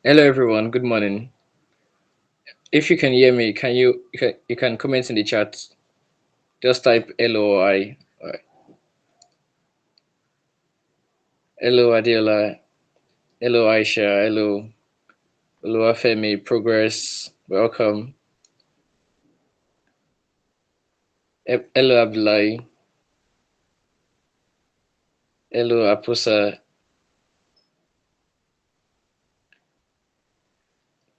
Hello everyone, good morning. If you can hear me, you can comment in the chat. Just type LOI. Hello Adela, hello Aisha, hello Afemi, Progress, welcome. Hello Abdullahi, hello Apusa.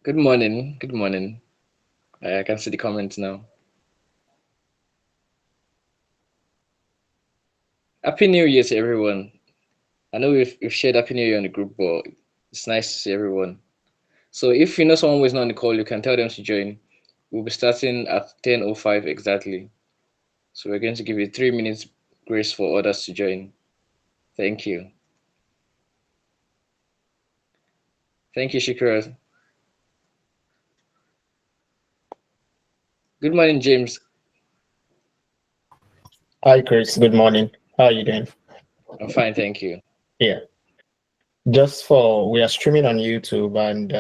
Good morning, good morning. I can see the comments now. Happy New Year to everyone. I know we've shared Happy New Year on the group, but it's nice to see everyone. So if you know someone who is not on the call, you can tell them to join. We'll be starting at 10:05 exactly. So we're going to give you 3 minutes grace for others to join. Thank you. Thank you, Shikra. Good morning, James. Hi, Chris. Good morning. How are you doing? I'm fine, thank you. Yeah. We are streaming on YouTube, and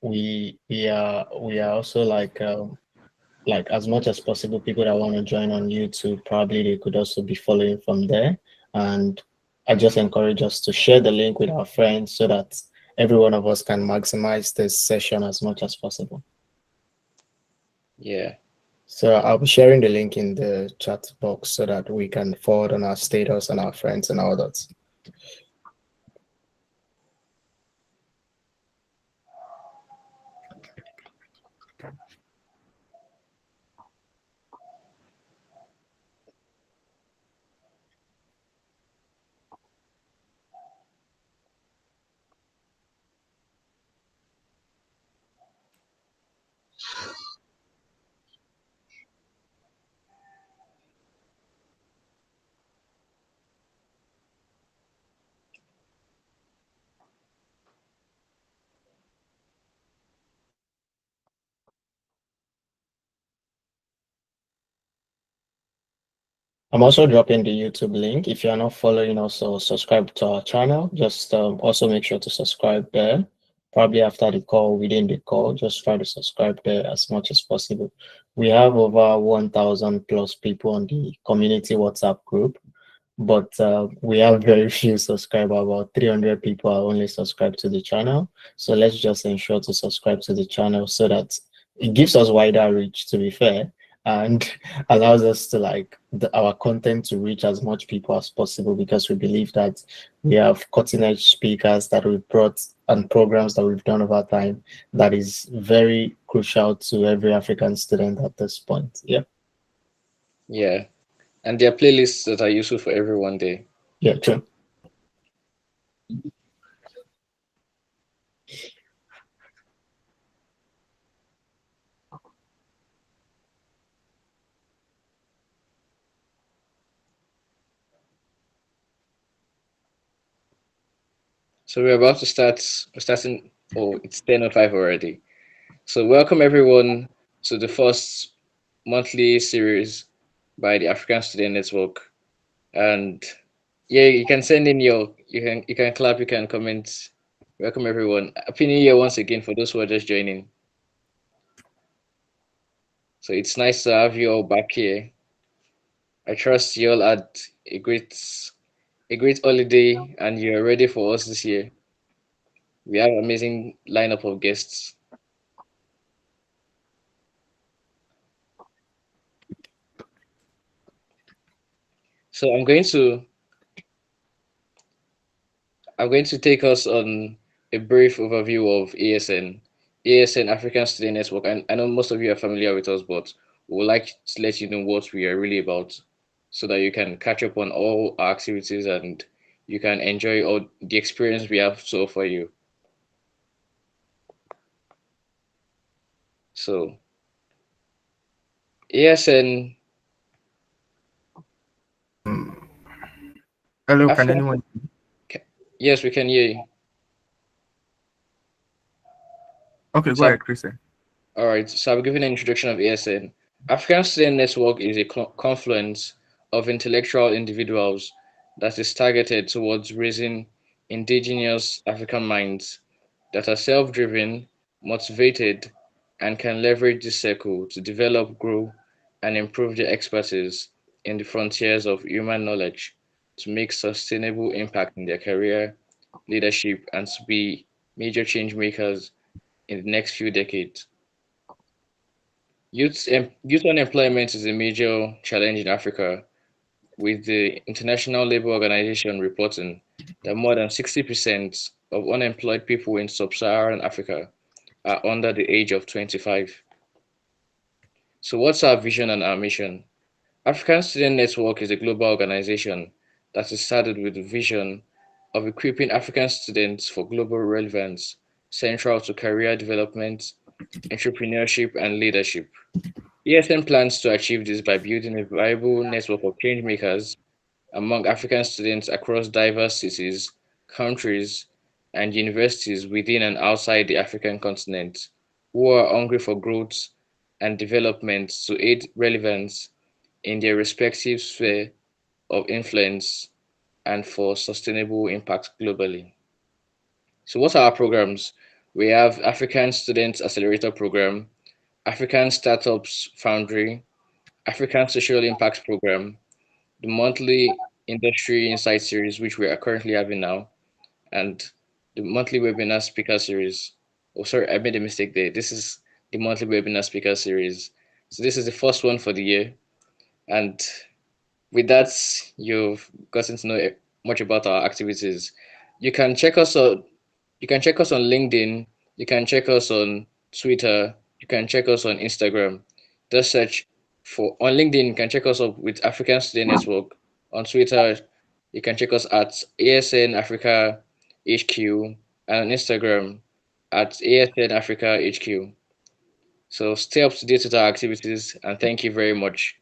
we are also like as much as possible, people that want to join on YouTube, probably they could also be following from there. And I just encourage us to share the link with our friends so that every one of us can maximize this session as much as possible. Yeah. So I'll be sharing the link in the chat box so that we can forward on our status and our friends and all that. I'm also dropping the YouTube link. If you're not following us or subscribe to our channel, just also make sure to subscribe there. Probably after the call, within the call, just try to subscribe there as much as possible. We have over 1,000 plus people on the community WhatsApp group, but we have very few subscribers. About 300 people are only subscribed to the channel. So let's just ensure to subscribe to the channel so that it gives us wider reach, to be fair, and allows us to our content to reach as much people as possible, because we believe that we have cutting edge speakers that we've brought and programs that we've done over time that is very crucial to every African student at this point. Yeah. Yeah. And there are playlists that are useful for everyone there. Yeah, true. So we're about to start. We're starting. Oh, it's 10:05 already. So welcome everyone to the first monthly series by the African Student Network. And yeah, you can send in you can clap, you can comment. Welcome everyone. Happy New Year once again for those who are just joining. So it's nice to have you all back here. I trust you all had a great holiday and you're ready for us this year. We have amazing lineup of guests. So I'm going to take us on a brief overview of ASN. ASN African Student Network. And I know most of you are familiar with us, but we would like to let you know what we are really about so that you can catch up on all our activities and you can enjoy all the experience we have to offer you. So ASN Hello, can African anyone? yes, we can hear you. Okay, go So ahead, Christian. all right, so I'll give an introduction of ASN. African Student Network is a confluence of intellectual individuals that is targeted towards raising indigenous African minds that are self-driven, motivated, and can leverage this circle to develop, grow, and improve their expertise in the frontiers of human knowledge to make sustainable impact in their career, leadership, and to be major change makers in the next few decades. Youth unemployment is a major challenge in Africa, with the International Labour Organization reporting that more than 60% of unemployed people in sub-Saharan Africa are under the age of 25. So what's our vision and our mission? African Student Network is a global organization that is started with the vision of equipping African students for global relevance, central to career development, entrepreneurship, and leadership. ESN plans to achieve this by building a viable network of changemakers among African students across diverse cities, countries, and universities within and outside the African continent who are hungry for growth and development to aid relevance in their respective sphere of influence and for sustainable impact globally. So, what are our programs? We have African Students Accelerator Program, African Startups Foundry, African Social Impact Program, the monthly Industry Insight Series, which we are currently having now, and the monthly webinar speaker series. Oh, sorry, I made a mistake there. This is the monthly webinar speaker series. So this is the first one for the year. And with that, you've gotten to know much about our activities. You can check us out. You can check us on LinkedIn. You can check us on Twitter. You can check us on Instagram. Just search for on LinkedIn. You can check us up with African Student Network. On Twitter, you can check us at ASN Africa HQ, and on Instagram at ASN Africa HQ. So stay up to date with our activities and thank you very much.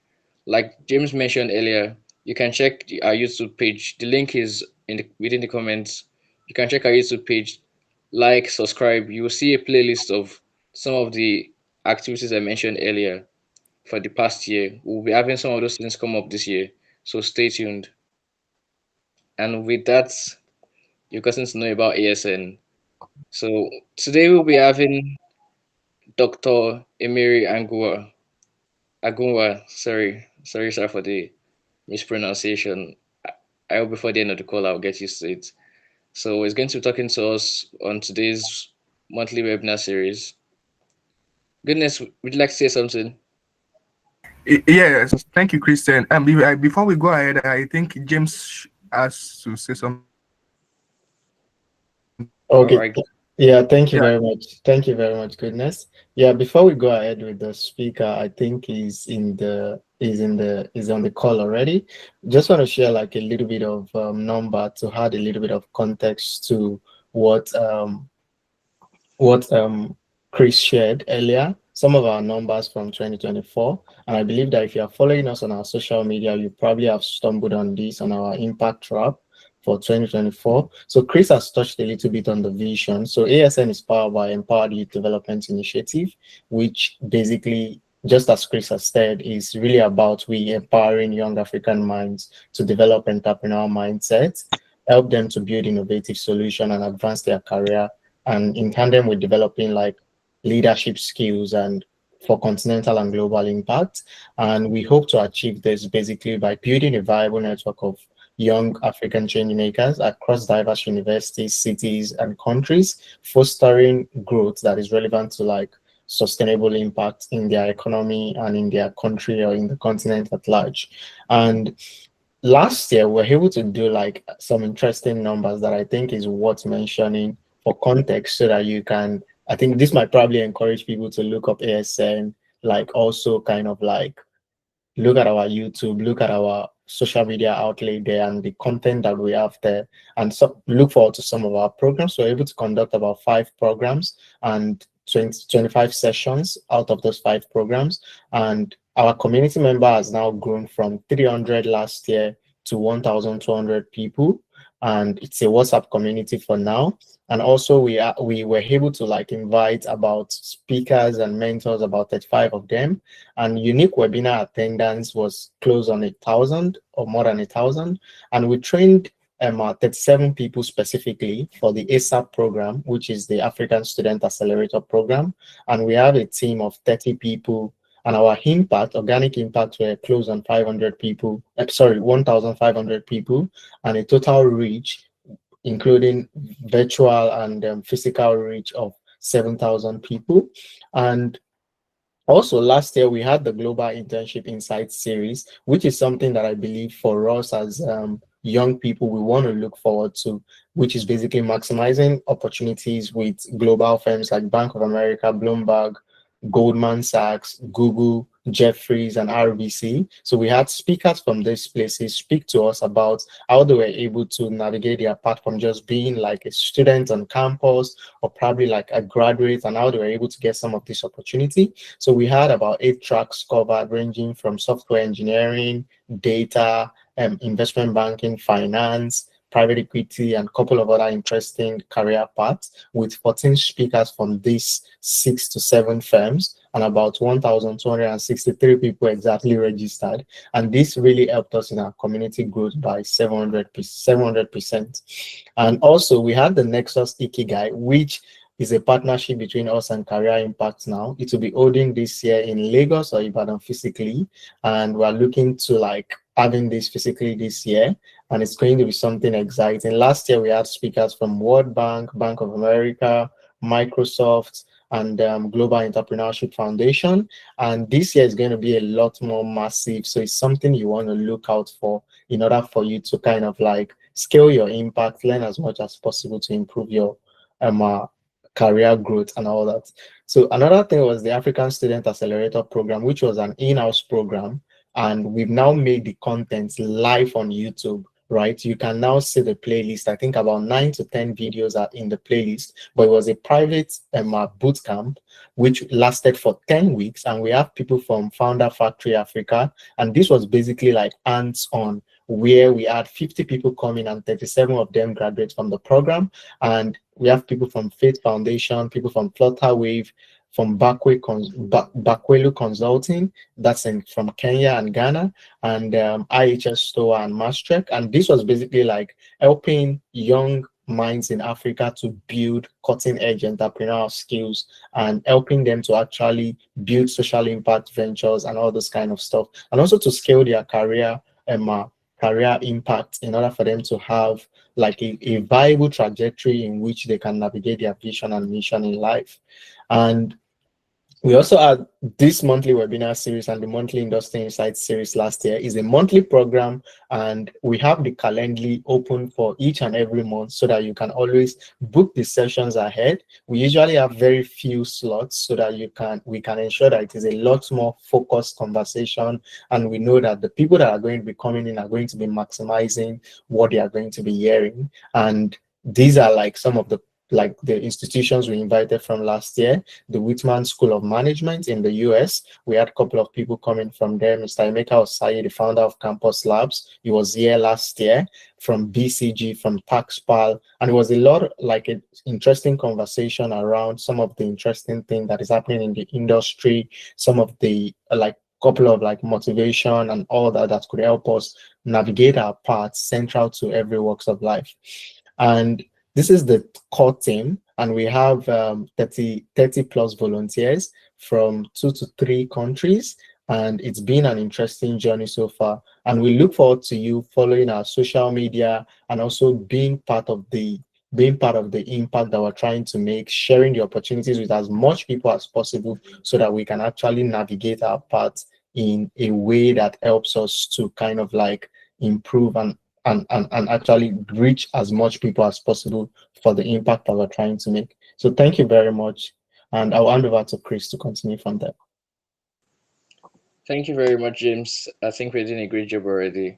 Like James mentioned earlier, you can check our YouTube page. The link is within the comments. You can check our YouTube page, like, subscribe. You will see a playlist of some of the activities I mentioned earlier for the past year. We'll be having some of those things come up this year. So stay tuned. And with that, you've gotten to know about ASN. So today we'll be having Dr. Emerie Agunwah, sorry, sir, for the mispronunciation. I hope before the end of the call I'll get used to it. So he's going to be talking to us on today's monthly webinar series. Goodness, would you like to say something? Yes, thank you, Christian. Before we go ahead, I think James has to say something. All Okay. right. Yeah, thank you Yeah. very much. Thank you very much, goodness. Yeah, before we go ahead with the speaker, I think he's on the call already. Just want to share like a little bit of number to add a little bit of context to what um what Chris shared earlier, some of our numbers from 2024. And I believe that if you are following us on our social media, you probably have stumbled on this on our impact trap for 2024. So Chris has touched a little bit on the vision. So ASN is powered by Empowered Youth Development Initiative, which basically, just as Chris has said, is really about we empowering young African minds to develop entrepreneurial mindsets, help them to build innovative solutions and advance their career, and in tandem with developing like leadership skills and for continental and global impact. And we hope to achieve this basically by building a viable network of young African change makers across diverse universities, cities, and countries, fostering growth that is relevant to like sustainable impact in their economy and in their country or in the continent at large. And last year we're able to do like some interesting numbers that I think is worth mentioning for context so that you can, I think this might probably encourage people to look up ASN, like also kind of like look at our YouTube, look at our social media outlet there and the content that we have there, and so look forward to some of our programs. We're able to conduct about 5 programs and 25 sessions out of those 5 programs. And our community member has now grown from 300 last year to 1,200 people. And it's a WhatsApp community for now. And also we were able to like invite about speakers and mentors, about 35 of them, and unique webinar attendance was close on 1,000 or more than 1,000. And we trained 37 people specifically for the ASAP program, which is the African Student Accelerator program. And we have a team of 30 people. And our impact, organic impact, were close on 500 people, sorry, 1,500 people, and a total reach, including virtual and physical reach of 7,000 people. And also, last year we had the Global Internship Insights series, which is something that I believe for us as young people we want to look forward to, which is basically maximizing opportunities with global firms like Bank of America, Bloomberg, Goldman Sachs, Google, Jeffries, and RBC. So we had speakers from these places speak to us about how they were able to navigate their path from just being like a student on campus or probably like a graduate, and how they were able to get some of this opportunity. So we had about 8 tracks covered, ranging from software engineering, data, investment banking, finance, private equity, and a couple of other interesting career paths, with 14 speakers from these 6 to 7 firms and about 1,263 people exactly registered. And this really helped us in our community growth by 700%. And also, we had the Nexus Ikigai, which is a partnership between us and Career Impact now. It will be holding this year in Lagos or Ibadan physically, and we're looking to like having this physically this year, and it's going to be something exciting. Last year we had speakers from World Bank, Bank of America, Microsoft, and Global Entrepreneurship Foundation, and this year is going to be a lot more massive. So it's something you want to look out for in order for you to kind of like scale your impact, learn as much as possible to improve your career growth and all that. So another thing was the African Student Accelerator program, which was an in-house program, and we've now made the content live on YouTube. Right, you can now see the playlist. I think about 9 to 10 videos are in the playlist, but it was a private boot camp which lasted for 10 weeks, and we have people from Founder Factory Africa, and this was basically like hands-on, where we had 50 people coming and 37 of them graduate from the program. And we have people from Faith Foundation, people from Flutterwave, from Bakwelu Consulting, that's from Kenya and Ghana, and IHS Store and Mastrek. And this was basically like helping young minds in Africa to build cutting edge entrepreneurial skills and helping them to actually build social impact ventures and all this kind of stuff, and also to scale their career impact in order for them to have like a viable trajectory in which they can navigate their vision and mission in life. And we also had this monthly webinar series and the monthly industry insights series last year. Is a monthly program, and we have the Calendly open for each and every month so that you can always book the sessions ahead. We usually have very few slots so that we can ensure that it is a lot more focused conversation, and we know that the people that are going to be coming in are going to be maximizing what they are going to be hearing. And these are like some of the institutions we invited from last year. The Whitman School of Management in the US, we had a couple of people coming from there. Mr. Emeka Osayi, the founder of Campus Labs, he was here last year. From BCG, from TaxPal, and it was a lot like an interesting conversation around some of the interesting things that is happening in the industry, some of the like couple of like motivation and all that could help us navigate our paths central to every walks of life. And this is the core team, and we have 30 plus volunteers from 2 to 3 countries, and it's been an interesting journey so far. And we look forward to you following our social media and also being part of the impact that we're trying to make, sharing the opportunities with as much people as possible so that we can actually navigate our path in a way that helps us to kind of like improve and actually reach as much people as possible for the impact that we're trying to make. So thank you very much. And I'll hand over to Chris to continue from there. Thank you very much, James. I think we're doing a great job already.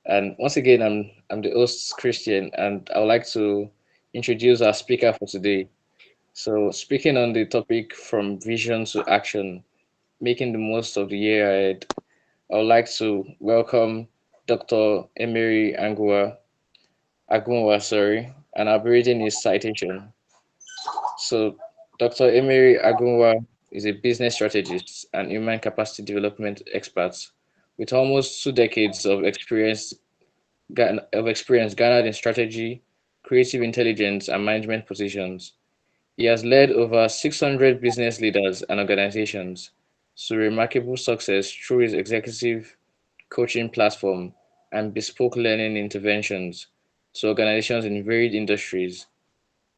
And once again, I'm the host, Christian, and I would like to introduce our speaker for today. So, speaking on the topic from vision to action, making the most of the year ahead, I would like to welcome Dr. Emerie Agunwah, sorry, and I'll be reading his citation. So, Dr. Emerie Agunwah is a business strategist and human capacity development expert with almost 2 decades of experience of experience garnered in strategy, creative intelligence, and management positions. He has led over 600 business leaders and organizations to remarkable success through his executive coaching platform and bespoke learning interventions to organizations in varied industries.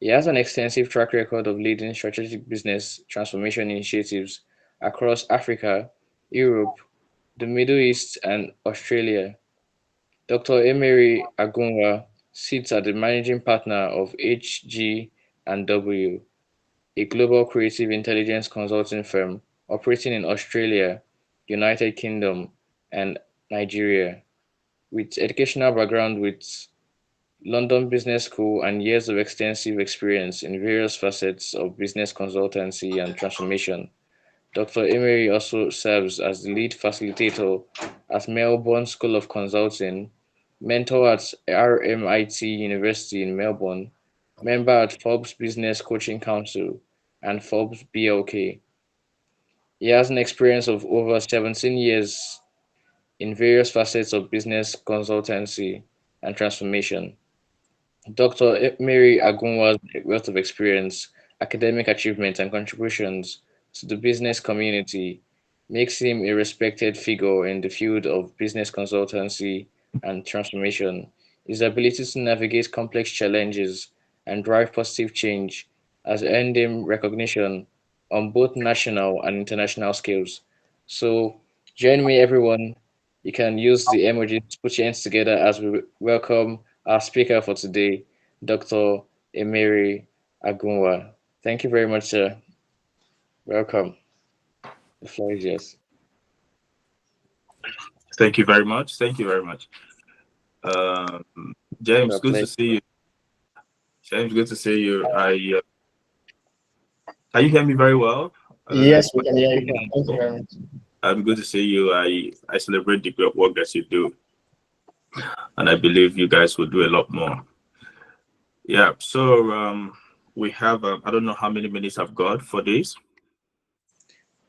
He has an extensive track record of leading strategic business transformation initiatives across Africa, Europe, the Middle East, and Australia. Dr. Emerie Agunwah sits as the managing partner of HG&W, a global creative intelligence consulting firm operating in Australia, United Kingdom, and Nigeria. With educational background with London Business School and years of extensive experience in various facets of business consultancy and transformation, Dr. Emery also serves as the lead facilitator at Melbourne School of Consulting, mentor at RMIT University in Melbourne, member at Forbes Business Coaching Council and Forbes BLK. He has an experience of over 17 years in various facets of business consultancy and transformation. Dr. Mary Agunwa's wealth of experience, academic achievements, and contributions to the business community makes him a respected figure in the field of business consultancy and transformation. His ability to navigate complex challenges and drive positive change has earned him recognition on both national and international scales. So, join me, everyone. You can use the emojis to put your hands together as we welcome our speaker for today, Dr. Emerie Agunwah. Thank you very much, sir. Welcome. The floor is yours. Thank you very much. Thank you very much. Um, James, Your good to pleasure. see you. James, good to see you. Can you hear me very well? I don't know if Yes, we can hear you. Thank you very much. I'm good to see you. I celebrate the great work that you do, and I believe you guys will do a lot more. Yeah. So we have I don't know how many minutes I've got for this,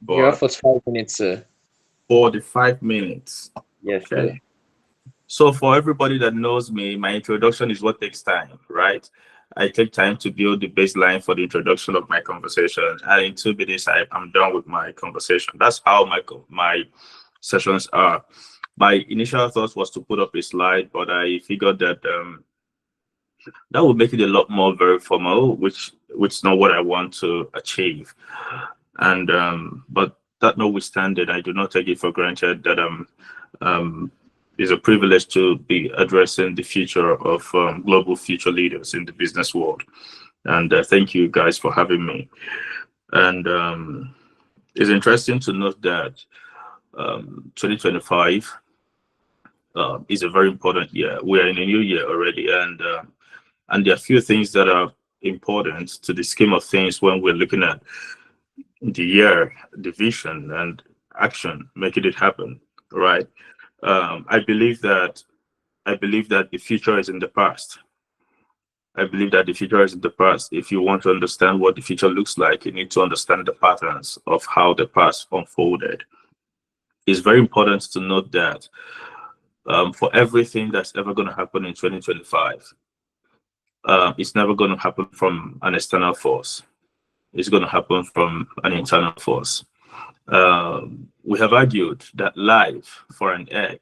You have but 45 minutes, sir. 45 minutes. Yes, sir. Okay. So for everybody that knows me, my introduction is what takes time, right? I take time to build the baseline for the introduction of my conversation, and in 2 minutes, I'm done with my conversation. That's how my sessions are. My initial thought was to put up a slide, but I figured that that would make it a lot more very formal, which is not what I want to achieve. And but that notwithstanding, I do not take it for granted that um, it's a privilege to be addressing the future of global future leaders in the business world. And thank you guys for having me. And it's interesting to note that 2025 is a very important year. We are in a new year already, and there are a few things that are important to the scheme of things when we're looking at the year, the vision, and action, making it happen. Right? I believe that the future is in the past. I believe that the future is in the past. If you want to understand what the future looks like, you need to understand the patterns of how the past unfolded. It's very important to note that for everything that's ever going to happen in 2025, it's never going to happen from an external force. It's going to happen from an internal force. We have argued that life for an egg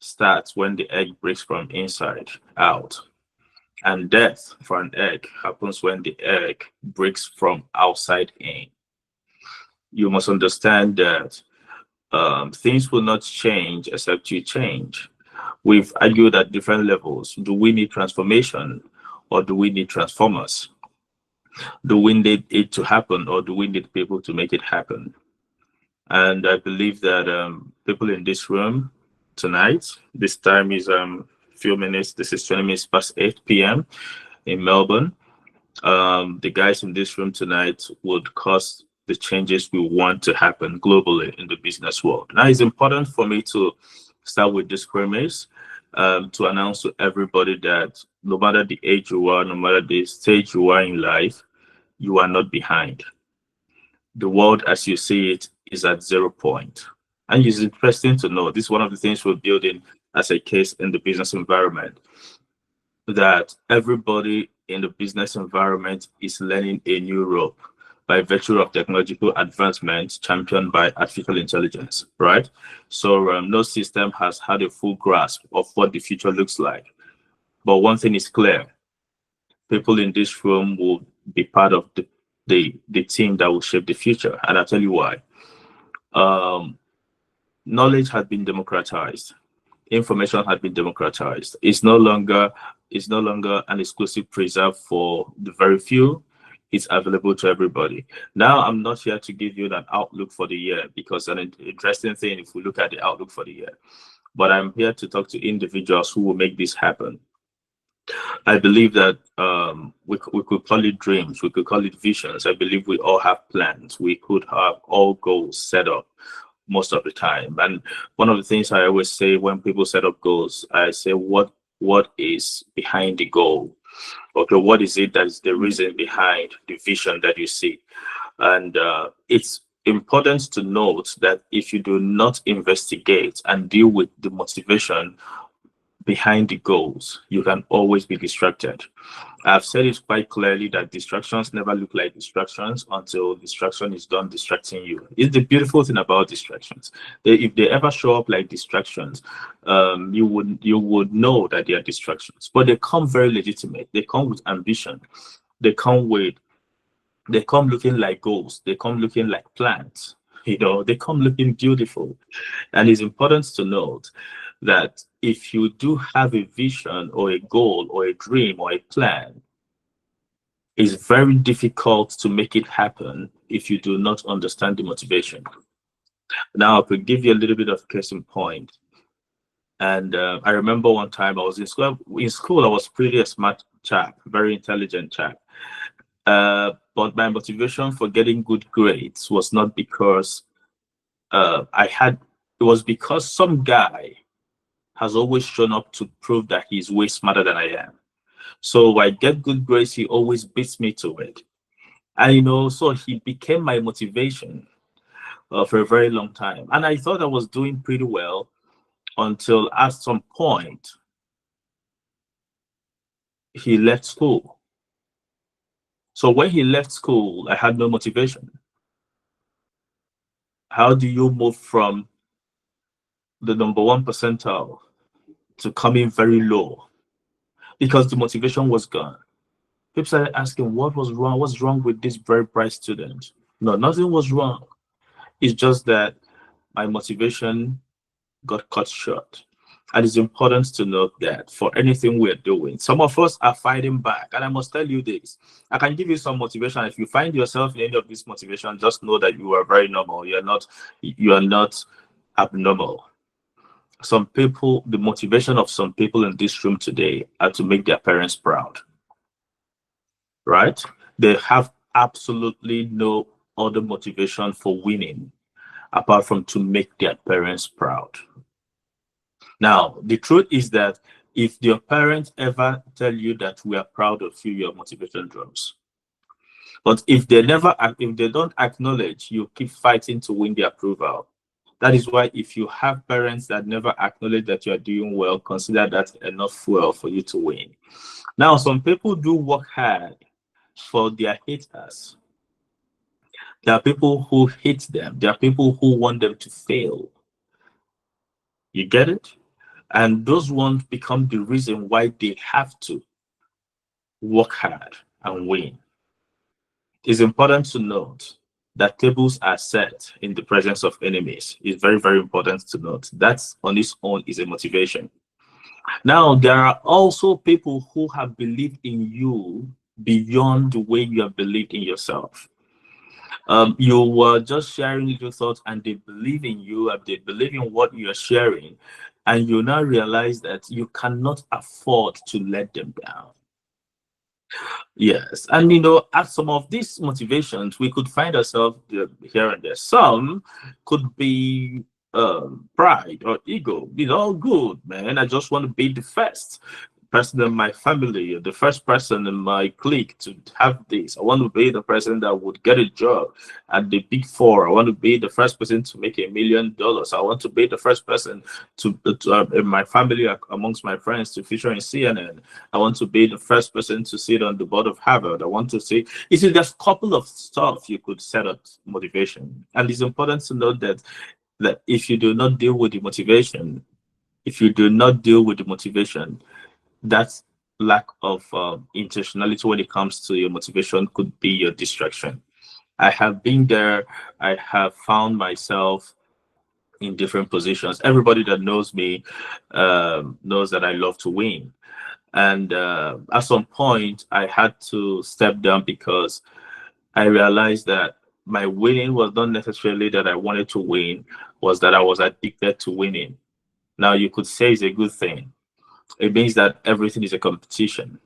starts when the egg breaks from inside out, and death for an egg happens when the egg breaks from outside in. You must understand that things will not change except you change. We've argued at different levels. Do we need transformation or do we need transformers? Do we need it to happen or do we need people to make it happen? And I believe that people in this room tonight, this time is few minutes, this is 20 minutes past 8 p.m. in Melbourne. The guys in this room tonight would cause the changes we want to happen globally in the business world. Now, it's important for me to start with this premise to announce to everybody that no matter the age you are, no matter the stage you are in life, you are not behind. The world as you see it is at 0 point. And it's interesting to know this is one of the things we're building as a case in the business environment, that everybody in the business environment is learning a new role by virtue of technological advancements championed by artificial intelligence, right? So no system has had a full grasp of what the future looks like. But one thing is clear, people in this room will be part of the team that will shape the future. And I'll tell you why. Um, Knowledge has been democratized. Information has been democratized. It's no longer an exclusive preserve for the very few. It's available to everybody. Now, I'm not here to give you that outlook for the year, because an interesting thing if we look at the outlook for the year. But I'm here to talk to individuals who will make this happen. I believe that we could call it dreams, we could call it visions. I believe we all have plans. We could have all goals set up most of the time. And one of the things I always say when people set up goals, I say, what is behind the goal? Okay, what is it that is the reason behind the vision that you see? And it's important to note that if you do not investigate and deal with the motivation behind the goals, you can always be distracted. I've said it quite clearly that distractions never look like distractions until distraction is done distracting you. It's the beautiful thing about distractions. If they ever show up like distractions, you would know that they are distractions. But they come very legitimate. They come with ambition. They come with they come looking like goals. They come looking like plans. They come looking beautiful. And it's important to note that if you do have a vision or a goal or a dream or a plan, it's very difficult to make it happen if you do not understand the motivation. Now, I could give you a little bit of case in point. And I remember one time I was in school. In school, I was pretty a smart chap, very intelligent chap. But my motivation for getting good grades was not because it was because some guy has always shown up to prove that he's way smarter than I am. So I get good grades, he always beats me to it. And so he became my motivation for a very long time. And I thought I was doing pretty well until at some point he left school. So when he left school, I had no motivation. How do you move from the number 1 percentile to coming very low? Because the motivation was gone. People started asking, what was wrong? What's wrong with this very bright student? No, nothing was wrong. It's just that my motivation got cut short. And it's important to note that for anything we're doing, some of us are fighting back. And I must tell you this. I can give you some motivation. If you find yourself in any of this motivation, just know that you are very normal. You are not abnormal. Some people, the motivation of some people in this room today are to make their parents proud. Right? They have absolutely no other motivation for winning apart from to make their parents proud. Now, the truth is that if your parents ever tell you that we are proud of you, your motivation drops. But if they don't acknowledge, you keep fighting to win their approval. That is why if you have parents that never acknowledge that you are doing well, consider that enough fuel for you to win. Now, some people do work hard for their haters. There are people who hate them. There are people who want them to fail. You get it? And those ones become the reason why they have to work hard and win. It's important to note that tables are set in the presence of enemies. It's very, very important to note. That's on its own is a motivation. Now, there are also people who have believed in you beyond the way you have believed in yourself. You were just sharing your thoughts and they believe in you and they believe in what you're sharing, and you now realize that you cannot afford to let them down. Yes, and at some of these motivations, we could find ourselves here and there. Some could be pride or ego. It's all good, man. I just want to be the first. person in my family, the first person in my clique to have this. I want to be the person that would get a job at the big four. I want to be the first person to make $1 million. I want to be the first person to in my family, amongst my friends, to feature in CNN. I want to be the first person to sit on the board of Harvard. I want to see. You see, there's a couple of stuff you could set up motivation, and it's important to know that if you do not deal with the motivation, that lack of intentionality when it comes to your motivation could be your distraction. I have been there. I have found myself in different positions. Everybody that knows me knows that I love to win. And at some point, I had to step down because I realized that my winning was not necessarily that I wanted to win, was that I was addicted to winning. Now, you could say it's a good thing. It means that everything is a competition,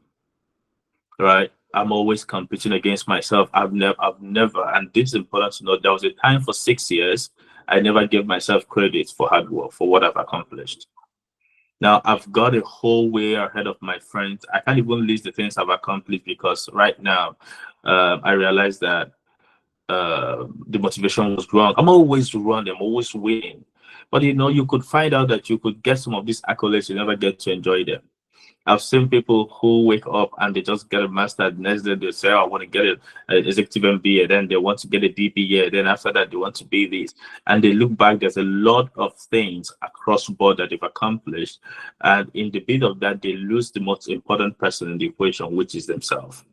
right? I'm always competing against myself. I've never, and this is important to know. There was a time for 6 years I never gave myself credit for hard work for what I've accomplished. Now I've got a whole way ahead of my friends. I can't even list the things I've accomplished because right now I realize that the motivation was wrong. I'm always running. I'm always winning. But you could find out that you could get some of these accolades, you never get to enjoy them. I've seen people who wake up and they just get a master. The next day they say, "Oh, I want to get an executive MBA." Then they want to get a DBA. Then after that, they want to be this. And they look back, there's a lot of things across the board that they've accomplished. And in the bit of that, they lose the most important person in the equation, which is themselves.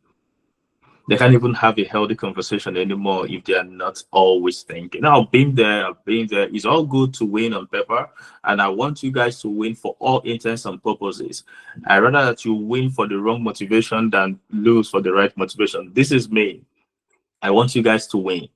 They can't even have a healthy conversation anymore if they are not always thinking. Now, I've been there. It's all good to win on paper, and I want you guys to win for all intents and purposes. I rather that you win for the wrong motivation than lose for the right motivation. This is me. I want you guys to win,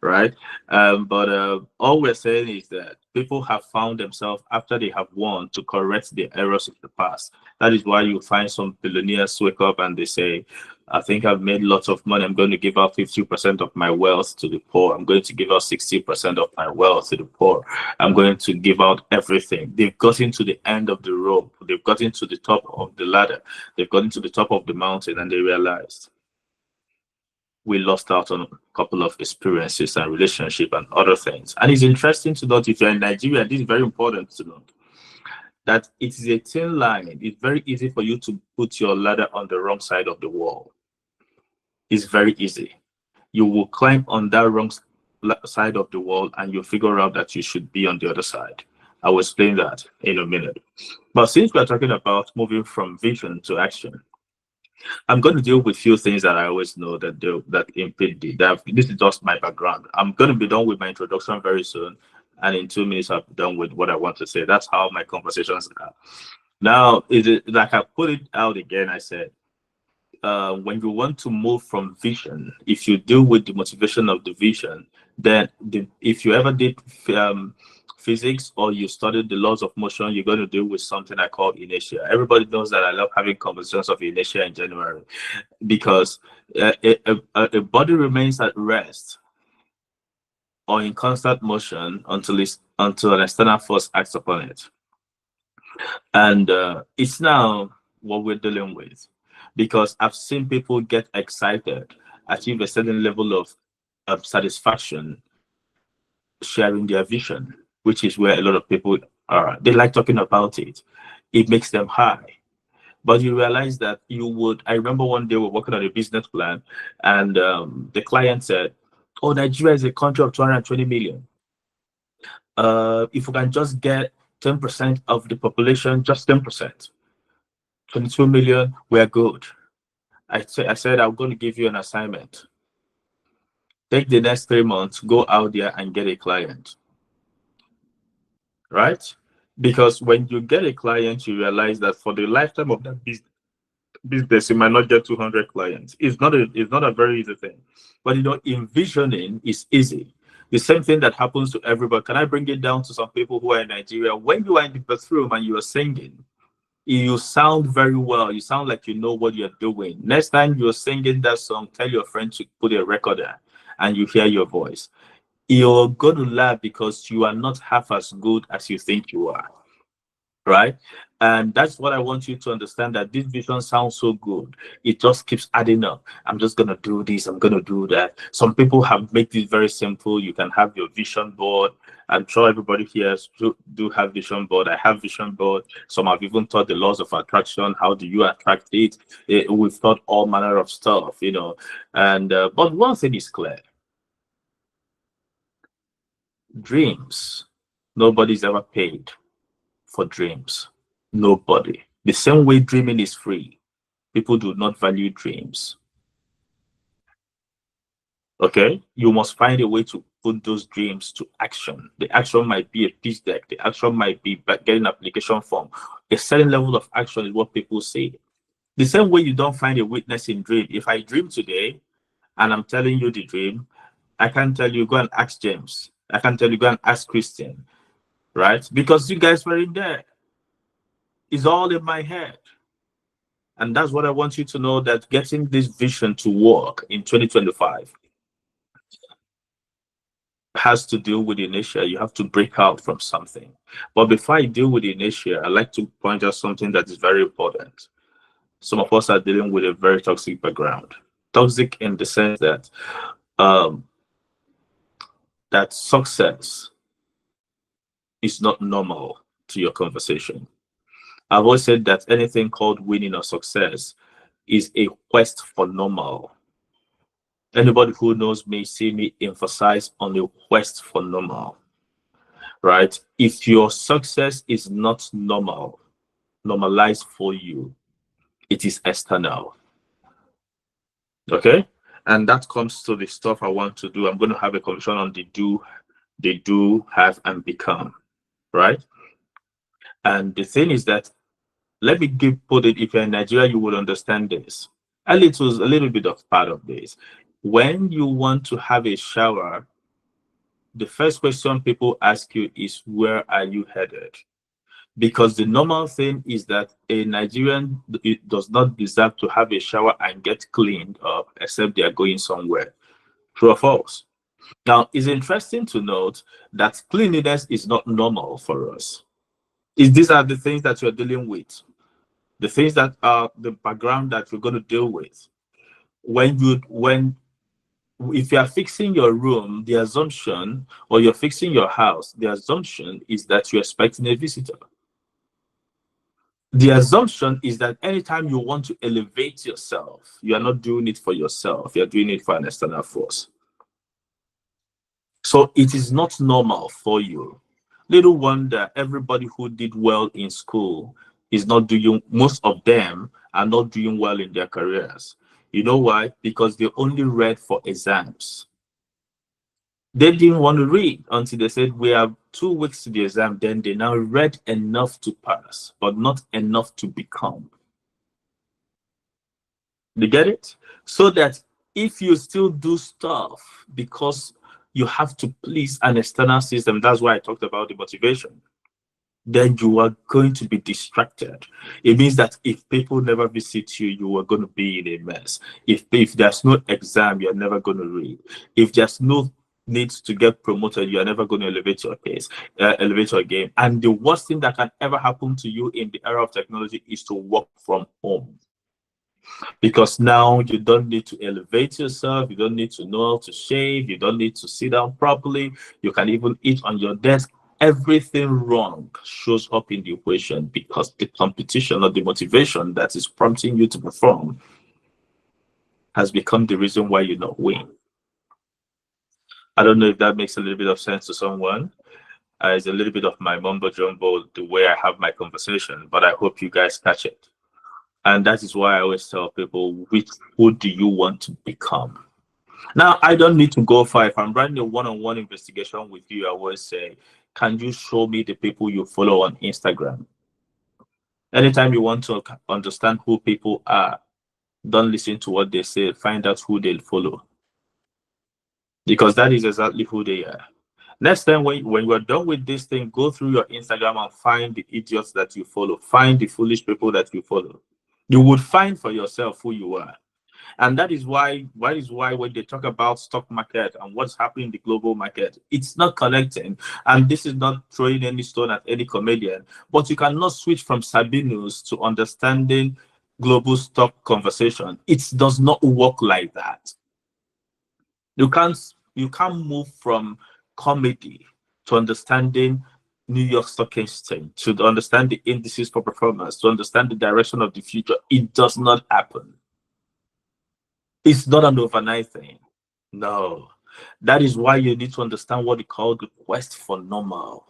right? But all we're saying is that people have found themselves after they have won to correct the errors of the past. That is why you find some billionaires wake up and they say, "I think I've made lots of money. I'm going to give out 50% of my wealth to the poor. I'm going to give out 60% of my wealth to the poor. I'm going to give out everything." They've gotten to the end of the rope. They've gotten to the top of the ladder. They've gotten to the top of the mountain, and they realized we lost out on a couple of experiences and relationship and other things. And it's interesting to note, if you're in Nigeria, this is very important to note, that it is a thin line. It's very easy for you to put your ladder on the wrong side of the wall. It's very easy. You will climb on that wrong side of the wall and you figure out that you should be on the other side. I will explain that in a minute. But since we're talking about moving from vision to action, I'm going to deal with few things that I always know that impede that. This is just my background. I'm going to be done with my introduction very soon, and in 2 minutes I'll be done with what I want to say. That's how my conversations are. Now, like I put it out again, I said, when you want to move from vision, if you deal with the motivation of the vision, then if you ever did physics or you studied the laws of motion, you're going to deal with something I call inertia. Everybody knows that I love having conversations of inertia in January because a body remains at rest or in constant motion until an external force acts upon it. And it's now what we're dealing with, because I've seen people get excited, achieve a certain level of satisfaction sharing their vision, which is where a lot of people are. They like talking about it. It makes them high. But you realize that I remember one day we were working on a business plan and the client said, "Oh, Nigeria is a country of 220 million. If we can just get 10% of the population, just 10%, 22 million, we're good." I said, "I'm going to give you an assignment. Take the next 3 months, go out there and get a client." Right? Because when you get a client, you realize that for the lifetime of that business, you might not get 200 clients. It's not a very easy thing. But envisioning is easy. The same thing that happens to everybody. Can I bring it down to some people who are in Nigeria? When you are in the bathroom and you are singing, you sound very well. You sound like you know what you're doing. Next time you're singing that song, tell your friend to put a recorder and you hear your voice. You're going to laugh because you are not half as good as you think you are. right? And that's what I want you to understand, that this vision sounds so good. It just keeps adding up. I'm just going to do this. I'm going to do that. Some people have made it very simple. You can have your vision board. I'm sure everybody here do have vision board. I have vision board. Some have even taught the laws of attraction. How do you attract it? We've taught all manner of stuff, you know. And but one thing is clear: dreams. Nobody's ever paid for dreams. Nobody. The same way dreaming is free, people do not value dreams. Okay? You must find a way to put those dreams to action. The action might be a pitch deck, the action might be getting an application form. A certain level of action is what people say. The same way you don't find a witness in dream. If I dream today and I'm telling you the dream, I can't tell you go and ask James. I can't tell you go and ask Christian, right? Because you guys were in there. It's all in my head. And that's what I want you to know, that getting this vision to work in 2025 has to deal with the inertia. You have to break out from something. But before I deal with the inertia, I'd like to point out something that is very important. Some of us are dealing with a very toxic background. Toxic in the sense that that success is not normal to your conversation. I've always said that anything called winning or success is a quest for normal. Anybody who knows me see me emphasize on the quest for normal, right? If your success is not normalized for you, it is external. Okay? And that comes to the stuff I want to do. I'm going to have a conversation on the do, have, and become, right? And the thing is that, let me put it, if you're in Nigeria, you will understand this. A little bit of part of this. When you want to have a shower, the first question people ask you is, where are you headed? Because the normal thing is that a Nigerian does not deserve to have a shower and get cleaned up except they are going somewhere. True or false? Now, it's interesting to note that cleanliness is not normal for us. These are the things that you're dealing with, the things that are the background that you're going to deal with. If you are fixing your room, the assumption, or you're fixing your house, the assumption is that you're expecting a visitor. The assumption is that anytime you want to elevate yourself, you are not doing it for yourself, you're doing it for an external force. So it is not normal for you. Little wonder everybody who did well in school is not doing, most of them are not doing well in their careers. You know why? Because they only read for exams. They didn't want to read until they said, we have 2 weeks to the exam. Then they now read enough to pass, but not enough to become. You get it? So that if you still do stuff because you have to please an external system, that's why I talked about the motivation, then you are going to be distracted. It means that if people never visit you, you are going to be in a mess. If there's no exam, you're never going to read. If there's no needs to get promoted, you are never going to elevate your pace, elevate your game. And the worst thing that can ever happen to you in the era of technology is to work from home. Because now you don't need to elevate yourself, you don't need to know how to shave, you don't need to sit down properly, you can even eat on your desk. Everything wrong shows up in the equation because the competition or the motivation that is prompting you to perform has become the reason why you not win. I don't know if that makes a little bit of sense to someone. It's a little bit of my mumbo jumbo, the way I have my conversation, but I hope you guys catch it. And that is why I always tell people, who do you want to become? Now, I don't need to go far. If I'm running a one-on-one investigation with you, I will say, can you show me the people you follow on Instagram? Anytime you want to understand who people are, don't listen to what they say. Find out who they'll follow. Because that is exactly who they are. Next time, when you're done with this thing, go through your Instagram and find the idiots that you follow. Find the foolish people that you follow. You would find for yourself who you are. And that is why when they talk about stock market and what's happening in the global market, it's not connecting. And this is not throwing any stone at any comedian, but you cannot switch from Sabinus to understanding global stock conversation. It does not work like that. You can't move from comedy to understanding New York Stock Exchange, to understand the indices for performance, to understand the direction of the future. It does not happen. It's not an overnight thing. No. That is why you need to understand what we call the quest for normal.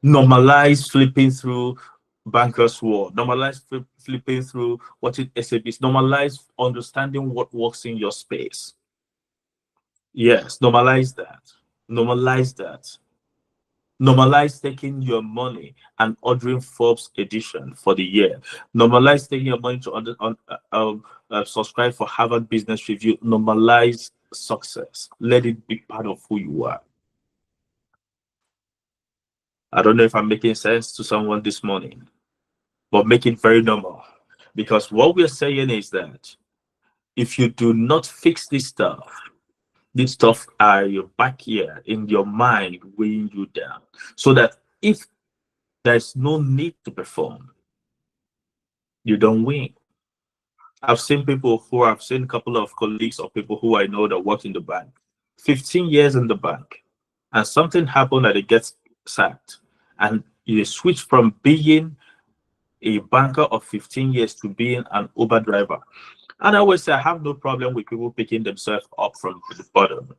Normalize flipping through bankers war. Normalize flipping through what it SABs. Normalize understanding what works in your space. Yes, normalize that. Normalize that. Normalize taking your money and ordering Forbes edition for the year. Normalize taking your money to subscribe for Harvard Business Review. Normalize success. Let it be part of who you are. I don't know if I'm making sense to someone this morning, but make it very normal. Because what we're saying is that if you do not fix this stuff are your back here in your mind weighing you down. So that if there's no need to perform, you don't win. I've seen a couple of colleagues or people who I know that work in the bank, 15 years in the bank, and something happened that they get sacked. And you switch from being a banker of 15 years to being an Uber driver. And I always say I have no problem with people picking themselves up from the bottom.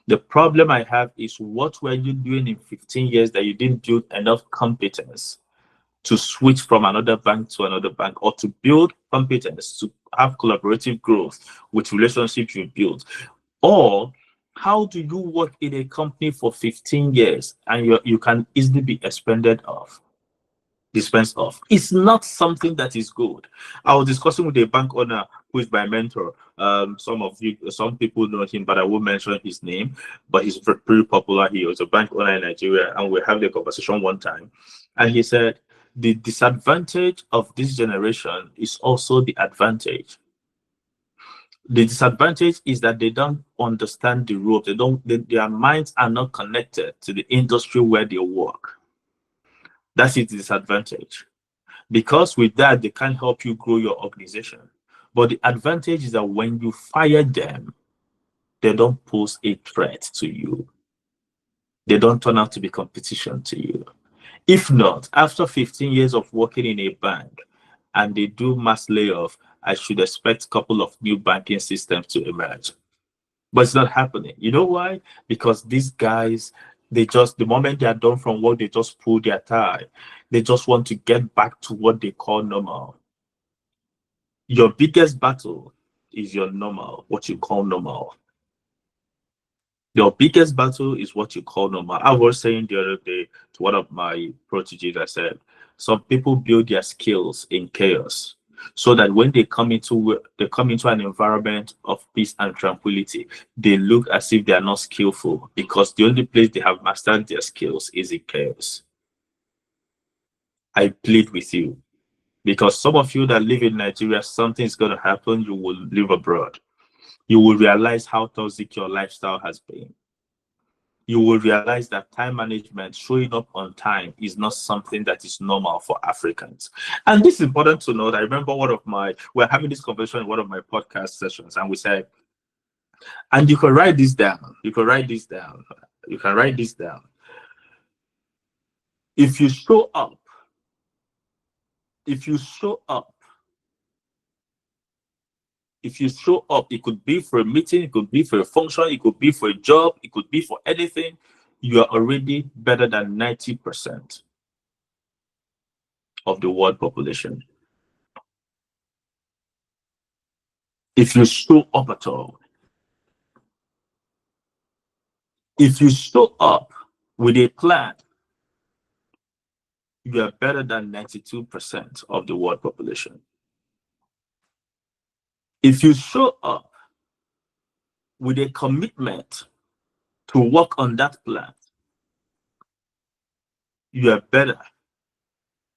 The problem I have is what were you doing in 15 years that you didn't build enough competence to switch from another bank to another bank, or to build competence to have collaborative growth with relationships you build? Or how do you work in a company for 15 years and you can easily be dispensed off? It's not something that is good. I was discussing with a bank owner who is my mentor. Some people know him, but I won't mention his name. But he's pretty popular. He was a bank owner in Nigeria, and we had a conversation one time, and he said the disadvantage of this generation is also the advantage. The disadvantage is that they don't understand the rules. Their minds are not connected to the industry where they work. That's its disadvantage. Because with that, they can't help you grow your organization. But the advantage is that when you fire them, they don't pose a threat to you. They don't turn out to be competition to you. If not, after 15 years of working in a bank and they do mass layoff, I should expect a couple of new banking systems to emerge. But it's not happening. You know why? Because these guys, the moment they are done from work, they just pull their tie. They just want to get back to what they call normal. Your biggest battle is your normal, what you call normal. Your biggest battle is what you call normal. I was saying the other day to one of my proteges, I said, some people build their skills in chaos, so that when they come into an environment of peace and tranquility, they look as if they are not skillful, because the only place they have mastered their skills is in chaos. I plead with you, because some of you that live in Nigeria, something is going to happen. You will live abroad. You will realize how toxic your lifestyle has been. You will realize that time management, showing up on time, is not something that is normal for Africans. And this is important to note. I remember we're having this conversation in one of my podcast sessions, and we said, and you can write this down. You can write this down. You can write this down. If you show up, if you show up, if you show up, it could be for a meeting, it could be for a function, it could be for a job, it could be for anything, you are already better than 90% of the world population. If you show up at all, if you show up with a plan, you are better than 92% of the world population. If you show up with a commitment to work on that plan, you are better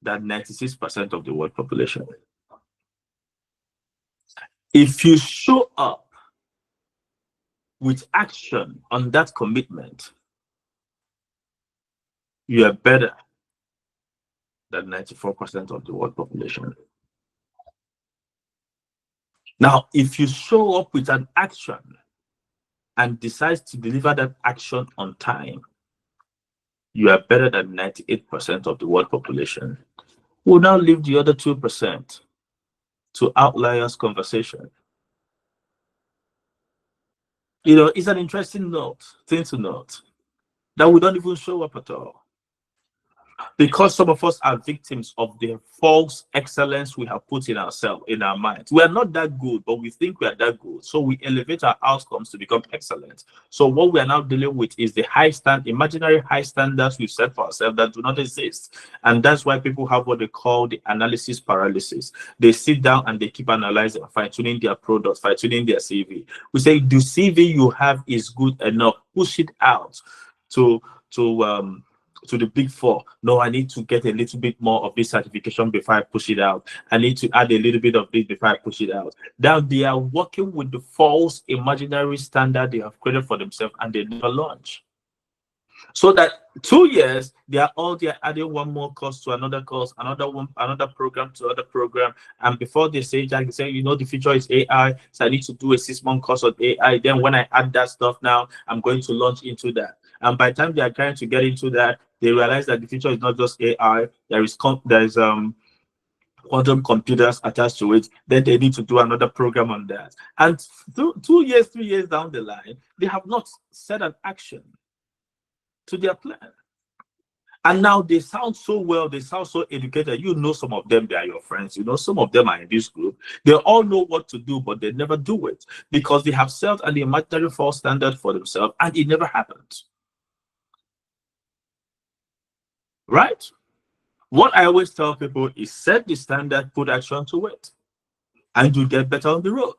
than 96% of the world population. If you show up with action on that commitment, you are better than 94% of the world population. Now, if you show up with an action and decide to deliver that action on time, you are better than 98% of the world population. We'll now leave the other 2% to outliers conversation. You know, it's an interesting thing to note that we don't even show up at all. Because some of us are victims of the false excellence we have put in ourselves, in our minds. We are not that good, but we think we are that good. So we elevate our outcomes to become excellent. So what we are now dealing with is the imaginary high standards we've set for ourselves that do not exist. And that's why people have what they call the analysis paralysis. They sit down and they keep analyzing, fine-tuning their products, fine-tuning their CV. We say, the CV you have is good enough. Push it out to the big four. No, I need to get a little bit more of this certification before I push it out. I need to add a little bit of this before I push it out. Now they are working with the false imaginary standard they have created for themselves, and they never launch. So that 2 years, they are adding one more course to another course, another program to another program. And before they say, Jack, they say, you know, the future is AI, so I need to do a 6-month course on AI. Then when I add that stuff now, I'm going to launch into that. And by the time they are trying to get into that, they realize that the future is not just AI. There is quantum computers attached to it. Then they need to do another program on that. And 2 years, 3 years down the line, they have not set an action to their plan. And now they sound so well, they sound so educated. You know, some of them, they are your friends. You know, some of them are in this group. They all know what to do, but they never do it because they have set an imaginary false standard for themselves, and it never happens. Right? What I always tell people is set the standard, put action to it, and you get better on the road.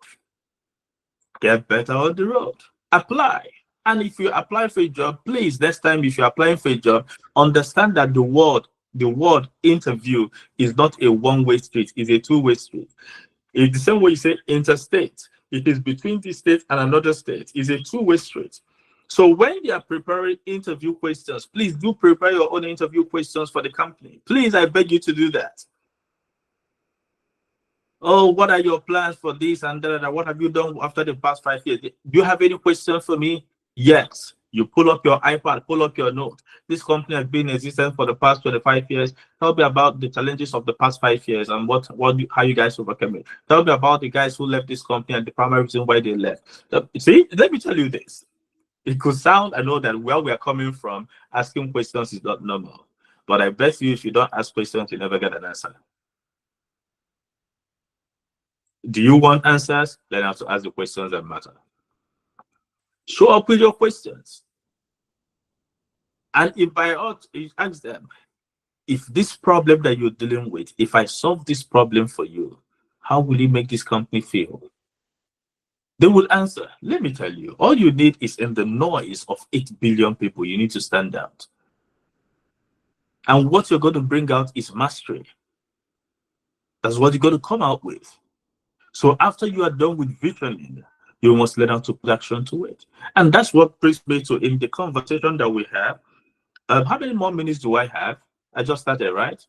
Get better on the road. Apply. And if you apply for a job, please, next time if you're applying for a job, understand that the word interview is not a one-way street, it's a two-way street. It's the same way you say interstate. It is between this state and another state. It's a two-way street. So when you are preparing interview questions, please do prepare your own interview questions for the company. Please, I beg you to do that. Oh, what are your plans for this and that? What have you done after the past 5 years? Do you have any questions for me? Yes. You pull up your iPad, pull up your note. This company has been in existence for the past 25 years. Tell me about the challenges of the past 5 years and how you guys overcome it. Tell me about the guys who left this company and the primary reason why they left. See, let me tell you this. It could sound, I know that where we are coming from, asking questions is not normal. But I bet you if you don't ask questions, you never get an answer. Do you want answers? Then I have to ask the questions that matter. Show up with your questions. And if I ought to ask them, if this problem that you're dealing with, if I solve this problem for you, how will it make this company feel? They will answer. Let me tell you, all you need is in the noise of 8 billion people, you need to stand out. And what you're going to bring out is mastery. That's what you're going to come out with. So after you are done with visioning, you must learn how to put action to it. And that's what brings me to in the conversation that we have. How many more minutes do I have? I just started, right?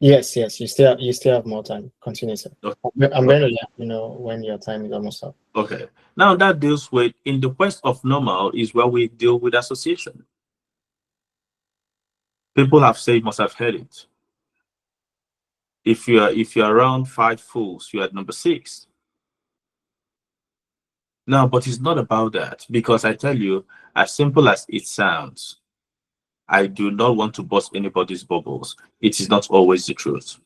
Yes. You still have more time. Continue, sir. Okay. I'm going to let you know when your time is almost up. Okay. Now that deals with in the quest of normal is where we deal with association. People have said, must have heard it. If you're around 5 fools, you're at number 6. No, but it's not about that, because I tell you, as simple as it sounds, I do not want to burst anybody's bubbles. It is not always the truth.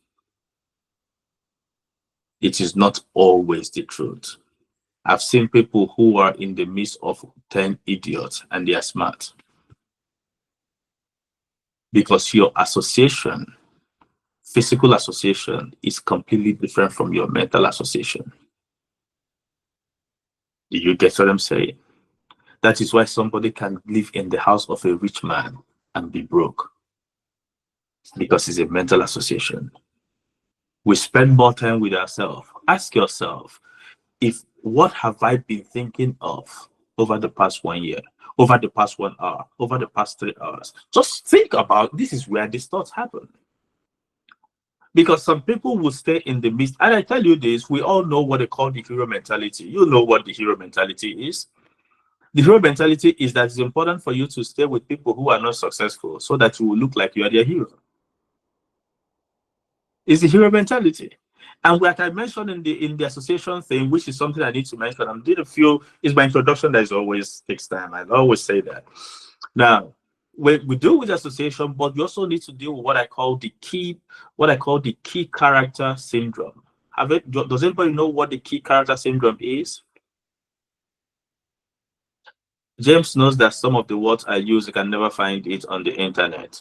It is not always the truth. I've seen people who are in the midst of 10 idiots and they are smart. Because your association, physical association, is completely different from your mental association. Do you get what I'm saying? That is why somebody can live in the house of a rich man and be broke. Because it's a mental association. We spend more time with ourselves. Ask yourself, if what have I been thinking of over the past 1 year, over the past 1 hour, over the past 3 hours? Just think about, this is where these thoughts happen. Because some people will stay in the midst, and I tell you this, we all know what they call the hero mentality. You know what the hero mentality is. The hero mentality is that it's important for you to stay with people who are not successful so that you will look like you are their hero. It's the hero mentality. And like I mentioned in the association thing, which is something I need to mention, I'm doing a few, is my introduction that is always takes time. I always say that. Now, we deal with the association, but we also need to deal with what I call the key character syndrome. Does anybody know what the key character syndrome is? James knows that some of the words I use, you can never find it on the internet.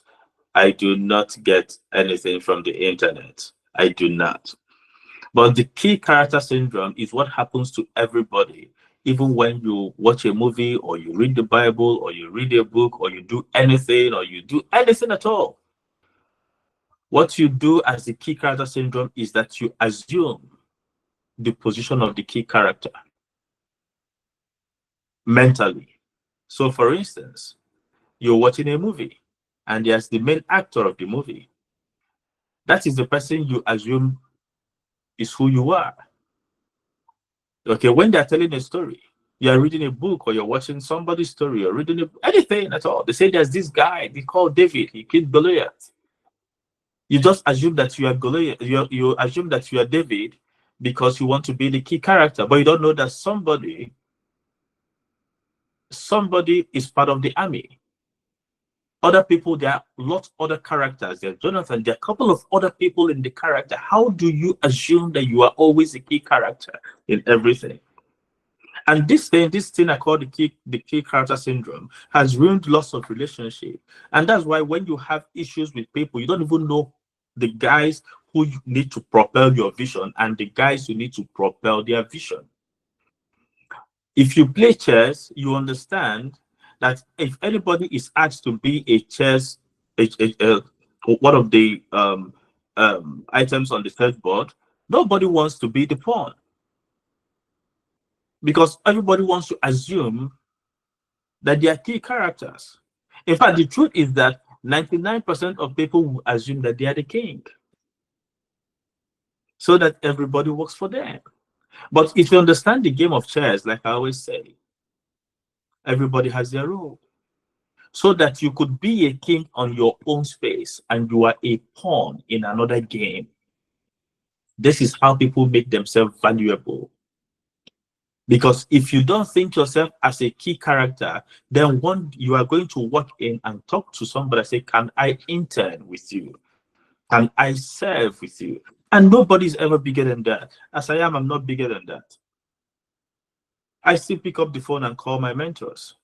I do not get anything from the internet. I do not. But the key character syndrome is what happens to everybody, even when you watch a movie or you read the Bible or you read a book or you do anything at all. What you do as the key character syndrome is that you assume the position of the key character mentally. So, for instance, you're watching a movie and there's the main actor of the movie. That is the person you assume is who you are. Okay, when they're telling a story, you're reading a book or you're watching somebody's story or reading anything at all. They say there's this guy, they call David, he killed Goliath. You just assume that you are Goliath, you assume that you are David because you want to be the key character, but you don't know that somebody is part of the army. Other people, there are lots of other characters. There's Jonathan, there are a couple of other people in the character. How do you assume that you are always a key character in everything? And this thing I call the key character syndrome has ruined lots of relationships. And that's why when you have issues with people, you don't even know the guys who you need to propel your vision and the guys who need to propel their vision. If you play chess, you understand that if anybody is asked to be a chess, one of the items on the chessboard, nobody wants to be the pawn because everybody wants to assume that they are key characters. In fact, the truth is that 99% of people will assume that they are the king so that everybody works for them. But if you understand the game of chess, like I always say, everybody has their role. So that you could be a king on your own space and you are a pawn in another game. This is how people make themselves valuable. Because if you don't think yourself as a key character, then you are going to walk in and talk to somebody and say, can I intern with you? Can I serve with you? And nobody's ever bigger than that. As I am, I'm not bigger than that. I still pick up the phone and call my mentors.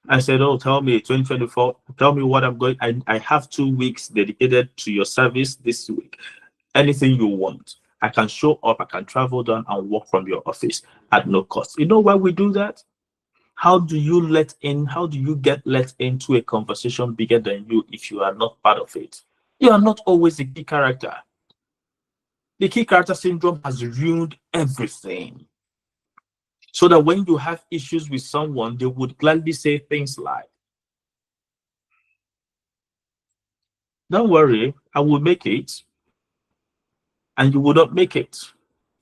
I said, oh, tell me 2024, tell me what I'm going. I have 2 weeks dedicated to your service this week. Anything you want. I can show up, I can travel down and work from your office at no cost. You know why we do that? How do you get let into a conversation bigger than you if you are not part of it? You are not always the key character. The key character syndrome has ruined everything. So that when you have issues with someone, they would gladly say things like, don't worry, I will make it. And you will not make it.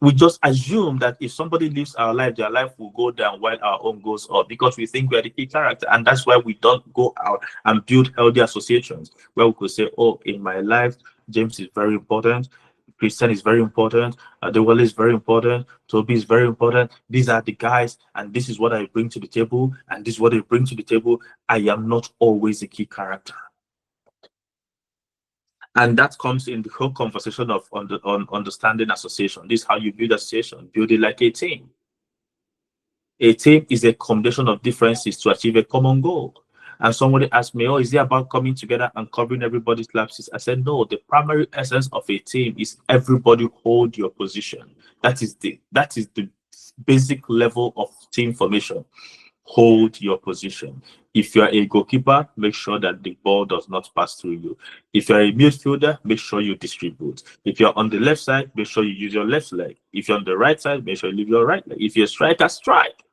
We just assume that if somebody lives our life, their life will go down while our own goes up because we think we are the key character. And that's why we don't go out and build healthy associations where we could say, oh, in my life, James is very important. Christian is very important. Adewale is very important. Toby is very important. These are the guys, and this is what I bring to the table, and this is what I bring to the table. I am not always a key character. And that comes in the whole conversation of on understanding association. This is how you build association. Build it like a team. A team is a combination of differences to achieve a common goal. And somebody asked me, oh, is it about coming together and covering everybody's lapses? I said, no, the primary essence of a team is everybody hold your position. That is the basic level of team formation. hold your position. If you're a goalkeeper, make sure that the ball does not pass through you. If you're a midfielder, make sure you distribute. If you're on the left side, make sure you use your left leg. If you're on the right side, make sure you leave your right leg. If you're a striker, strike.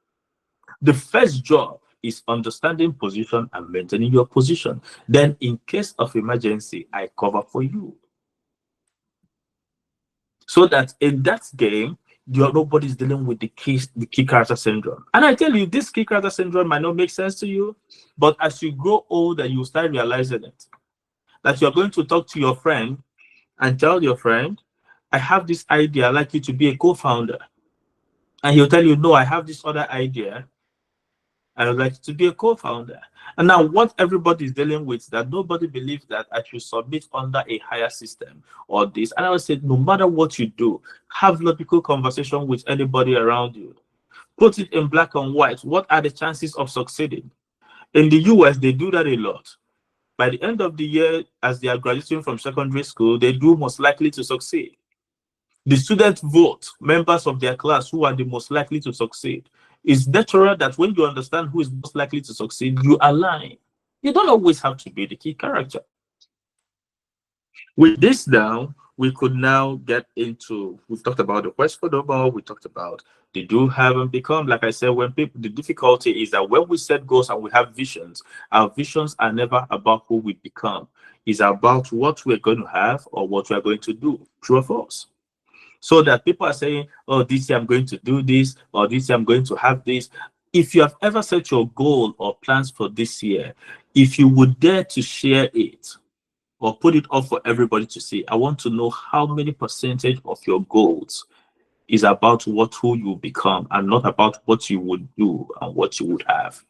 The first job is understanding position and maintaining your position. Then, in case of emergency, I cover for you. So that in that game, nobody's dealing with the key character syndrome. And I tell you, this key character syndrome might not make sense to you, but as you grow older, you start realizing it. That you're going to talk to your friend and tell your friend, I have this idea, I'd like you to be a co-founder. And he'll tell you, no, I have this other idea, I would like to be a co-founder. And now what everybody is dealing with is that nobody believes that I should submit under a higher system or this. And I would say, no matter what you do, have logical conversation with anybody around you. Put it in black and white. What are the chances of succeeding? In the US, they do that a lot. By the end of the year, as they are graduating from secondary school, they do most likely to succeed. The students vote members of their class who are the most likely to succeed. It's natural that when you understand who is most likely to succeed, you align. You don't always have to be the key character. With this now, we could now get into, we've talked about the quest for the ball, we talked about the do, have, and become. Like I said, when people, the difficulty is that when we set goals and we have visions, our visions are never about who we become. It's about what we're going to have or what we're going to do. True or false? So that people are saying, oh, this year I'm going to do this, or this year I'm going to have this. If you have ever set your goal or plans for this year, if you would dare to share it or put it up for everybody to see, I want to know how many percentage of your goals is about who you become and not about what you would do and what you would have.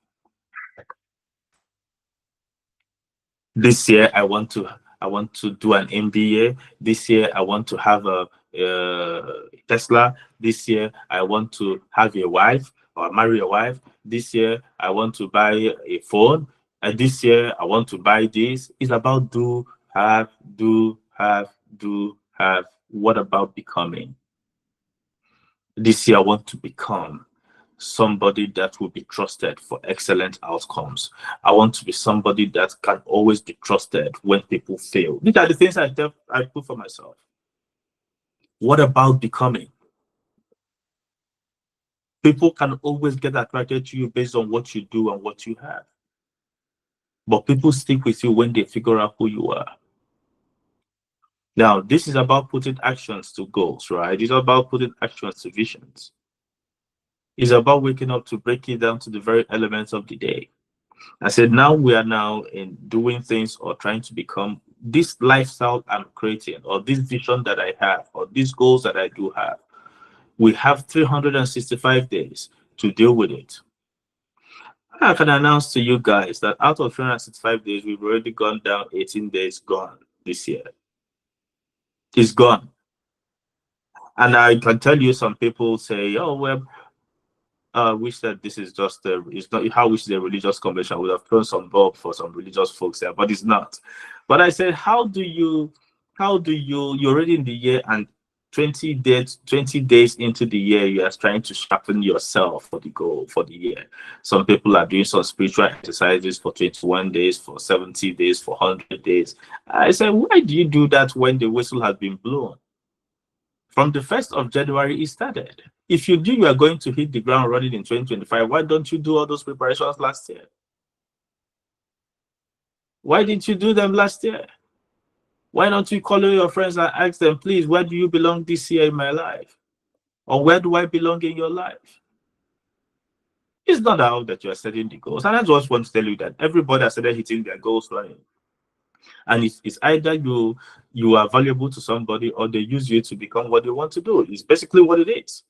This year, I want to do an MBA. This year, I want to have a Tesla. This year, I want to have a wife or marry a wife. This year, I want to buy a phone. And this year, I want to buy this. It's about do, have, do, have, do, have. What about becoming? This year, I want to become somebody that will be trusted for excellent outcomes. I want to be somebody that can always be trusted when people fail. These are the things I put for myself. What about becoming? People can always get attracted to you based on what you do and what you have. But people stick with you when they figure out who you are. Now, this is about putting actions to goals, right? It's about putting actions to visions. It's about waking up to break it down to the very elements of the day. I said, now we are now in doing things or trying to become this lifestyle I'm creating, or this vision that I have, or these goals that I do have. We have 365 days to deal with it. I can announce to you guys that out of 365 days, we've already gone down 18 days gone this year. It's gone. And I can tell you, some people say, oh, well, wish that this is just it's not how wish the religious convention would have thrown some bulb for some religious folks there, but it's not. But I said, how do you you're already in the year, and 20 days into the year, you are trying to sharpen yourself for the goal for the year. Some people are doing some spiritual exercises for 21 days, for 70 days, for 100 days. I said, why do you do that when the whistle has been blown? From the 1st of January, it started. If you knew you are going to hit the ground running in 2025, why don't you do all those preparations last year? Why didn't you do them last year? Why don't you call your friends and ask them, please, where do you belong this year in my life? Or where do I belong in your life? It's not how that you are setting the goals. And I just want to tell you that everybody has started hitting their goals running. And it's either you are valuable to somebody, or they use you to become what they want to do. It's basically what it is.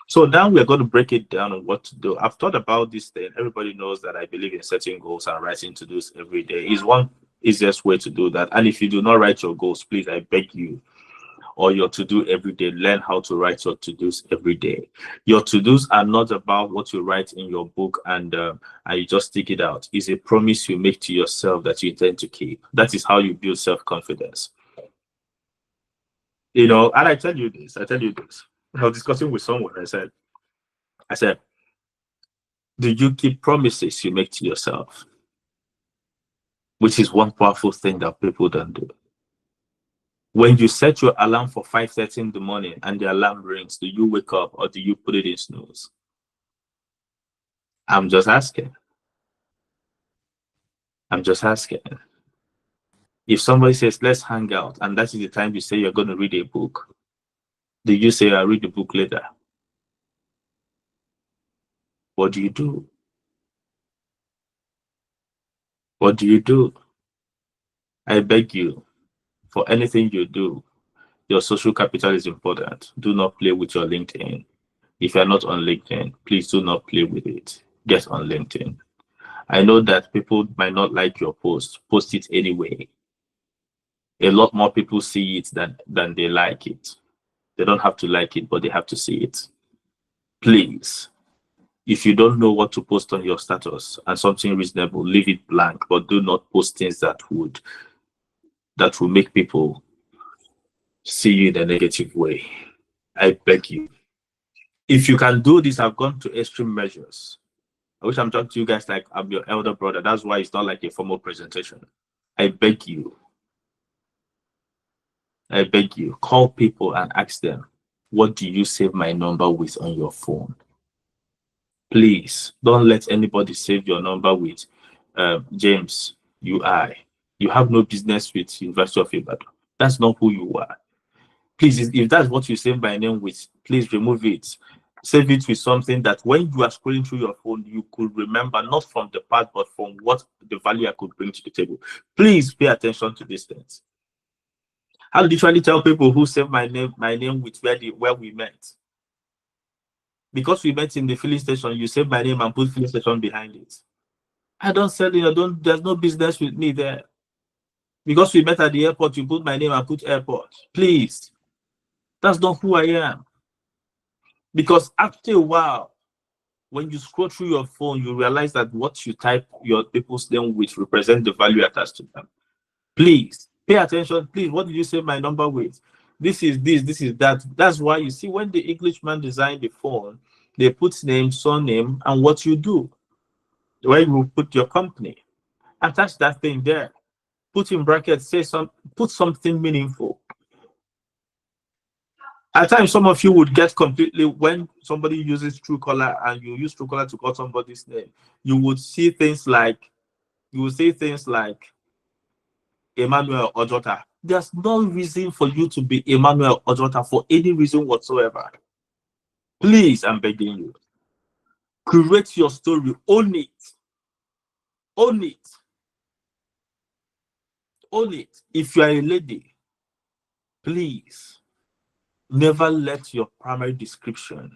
So now we're going to break it down on what to do. I've thought about this thing. Everybody knows that I believe in setting goals and writing to-dos every day. Is one easiest way to do that. And if you do not write your goals, please, I beg you, or your to-do every day, learn how to write your to-dos every day. Your to-dos are not about what you write in your book and you just stick it out. It's a promise you make to yourself that you intend to keep. That is how you build self-confidence. And I tell you this. I was discussing with someone. I said, Do you keep promises you make to yourself? Which is one powerful thing that people don't do. When you set your alarm for 5:30 in the morning and the alarm rings, do you wake up or do you put it in snooze? I'm just asking. I'm just asking. If somebody says, let's hang out, and that is the time you say you're going to read a book, do you say, I'll read the book later? What do you do? What do you do? I beg you, for anything you do, your social capital is important. Do not play with your LinkedIn. If you're not on LinkedIn, please do not play with it. Get on LinkedIn. I know that people might not like your post. Post it anyway. A lot more people see it than they like it. They don't have to like it, but they have to see it. Please, if you don't know what to post on your status and something reasonable, leave it blank, but do not post things that will make people see you in a negative way. I beg you. If you can do this, I've gone to extreme measures. I wish I'm talking to you guys like I'm your elder brother. That's why it's not like a formal presentation. I beg you. I beg you. Call people and ask them, what do you save my number with on your phone? Please don't let anybody save your number with James UI. You have no business with University of Ibadan. That's not who you are. Please, if that's what you save my name with, please remove it. Save it with something that when you are scrolling through your phone, you could remember, not from the past, but from what the value I could bring to the table. Please pay attention to these things. I literally tell people who save my name with where we met. Because we met in the filling station, you save my name and put filling station behind it. I don't sell it. There's no business with me there. Because we met at the airport, you put my name and put airport. Please. That's not who I am. Because after a while, when you scroll through your phone, you realize that what you type your people's name with represent the value attached to them. Please pay attention. Please, what did you say my number with? This is this, this is that. That's why you see when the Englishman designed the phone, they put name, surname, and what you do. Where you put your company. Attach that thing there. Put in brackets, put something meaningful. At times, some of you would get completely, when somebody uses Truecaller and you use Truecaller to call somebody's name, you would see things like, Emmanuel Ojota. There's no reason for you to be Emmanuel Ojota for any reason whatsoever. Please, I'm begging you. Create your story. Own it. Own it. Own it. If you are a lady, please never let your primary description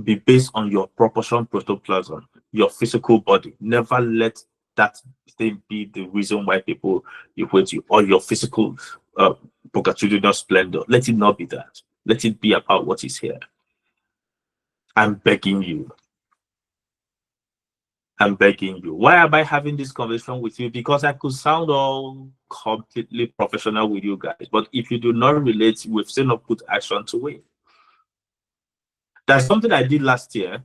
be based on your proportion protoplasm, your physical body. Never let that thing be the reason why people equate you, or your physical procatudinal splendor. Let it not be that. Let it be about what is here. I'm begging you. I'm begging you. Why am I having this conversation with you? Because I could sound all completely professional with you guys, but if you do not relate, we've still not put action to it. That's something I did last year.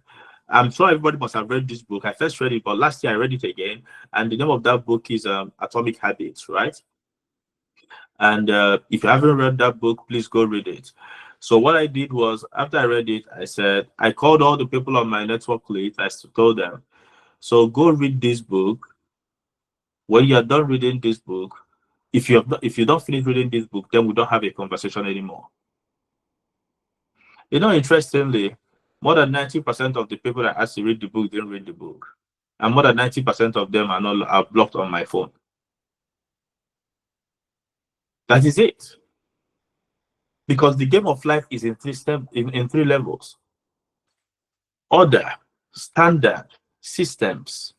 I'm sure everybody must have read this book. I first read it, but last year I read it again. And the name of that book is Atomic Habits, right? And if you haven't read that book, please go read it. So what I did was, after I read it, I called all the people on my network list. I told them, so go read this book. When you are done reading this book, if you don't finish reading this book, then we don't have a conversation anymore. Interestingly, more than 90% of the people that asked to read the book didn't read the book. And more than 90% of them are blocked on my phone. That is it. Because the game of life is in three levels. Order, standard, systems.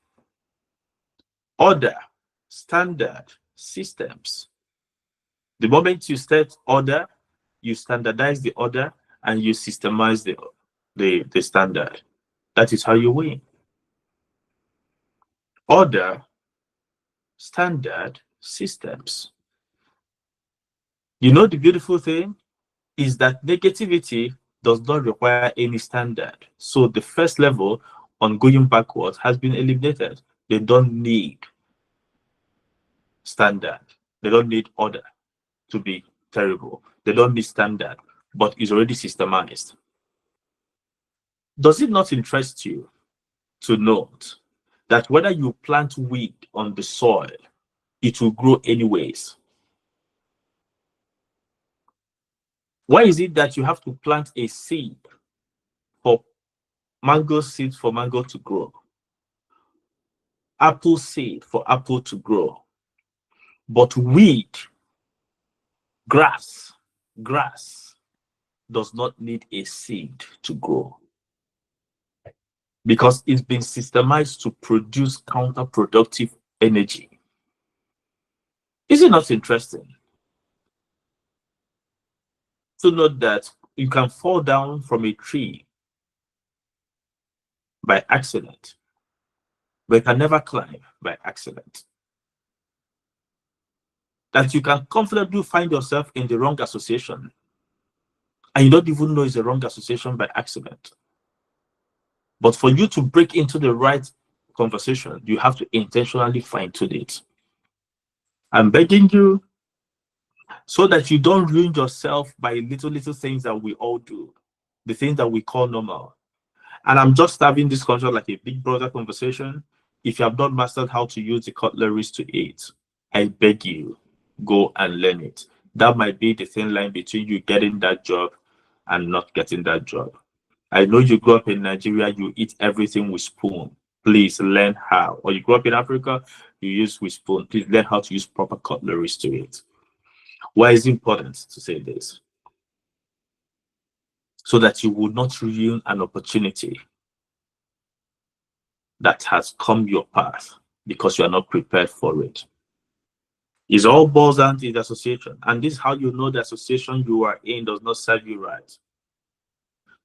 Order, standard, systems. The moment you set order, you standardize the order, and you systemize the standard. That is how you win. Order, standard, systems. The beautiful thing is that negativity does not require any standard. So the first level, on going backwards has been eliminated. They don't need standard. They don't need order to be terrible. They don't need standard, but it's already systemized. Does it not interest you to note that whether you plant weed on the soil, it will grow anyways? Why is it that you have to plant a seed for mango seed for mango to grow? Apple seed for apple to grow. But weed, grass does not need a seed to grow because it's been systemized to produce counterproductive energy. Is it not interesting to note that you can fall down from a tree by accident, but you can never climb by accident? That you can confidently find yourself in the wrong association and you don't even know it's a wrong association by accident. But for you to break into the right conversation, you have to intentionally fine-tune it. I'm begging you, so that you don't ruin yourself by little things that we all do, the things that we call normal. And I'm just having this concept like a big brother conversation. If you have not mastered how to use the cutleries to eat, I beg you, go and learn it. That might be the thin line between you getting that job and not getting that job. I know you grew up in Nigeria, you eat everything with spoon. Please learn how. Or you grew up in Africa, you use with spoon. Please learn how to use proper cutleries to eat. Why is it important to say this? So that you will not ruin an opportunity that has come your path because you are not prepared for it. It all boils down to the association. And this is how you know the association you are in does not serve you right.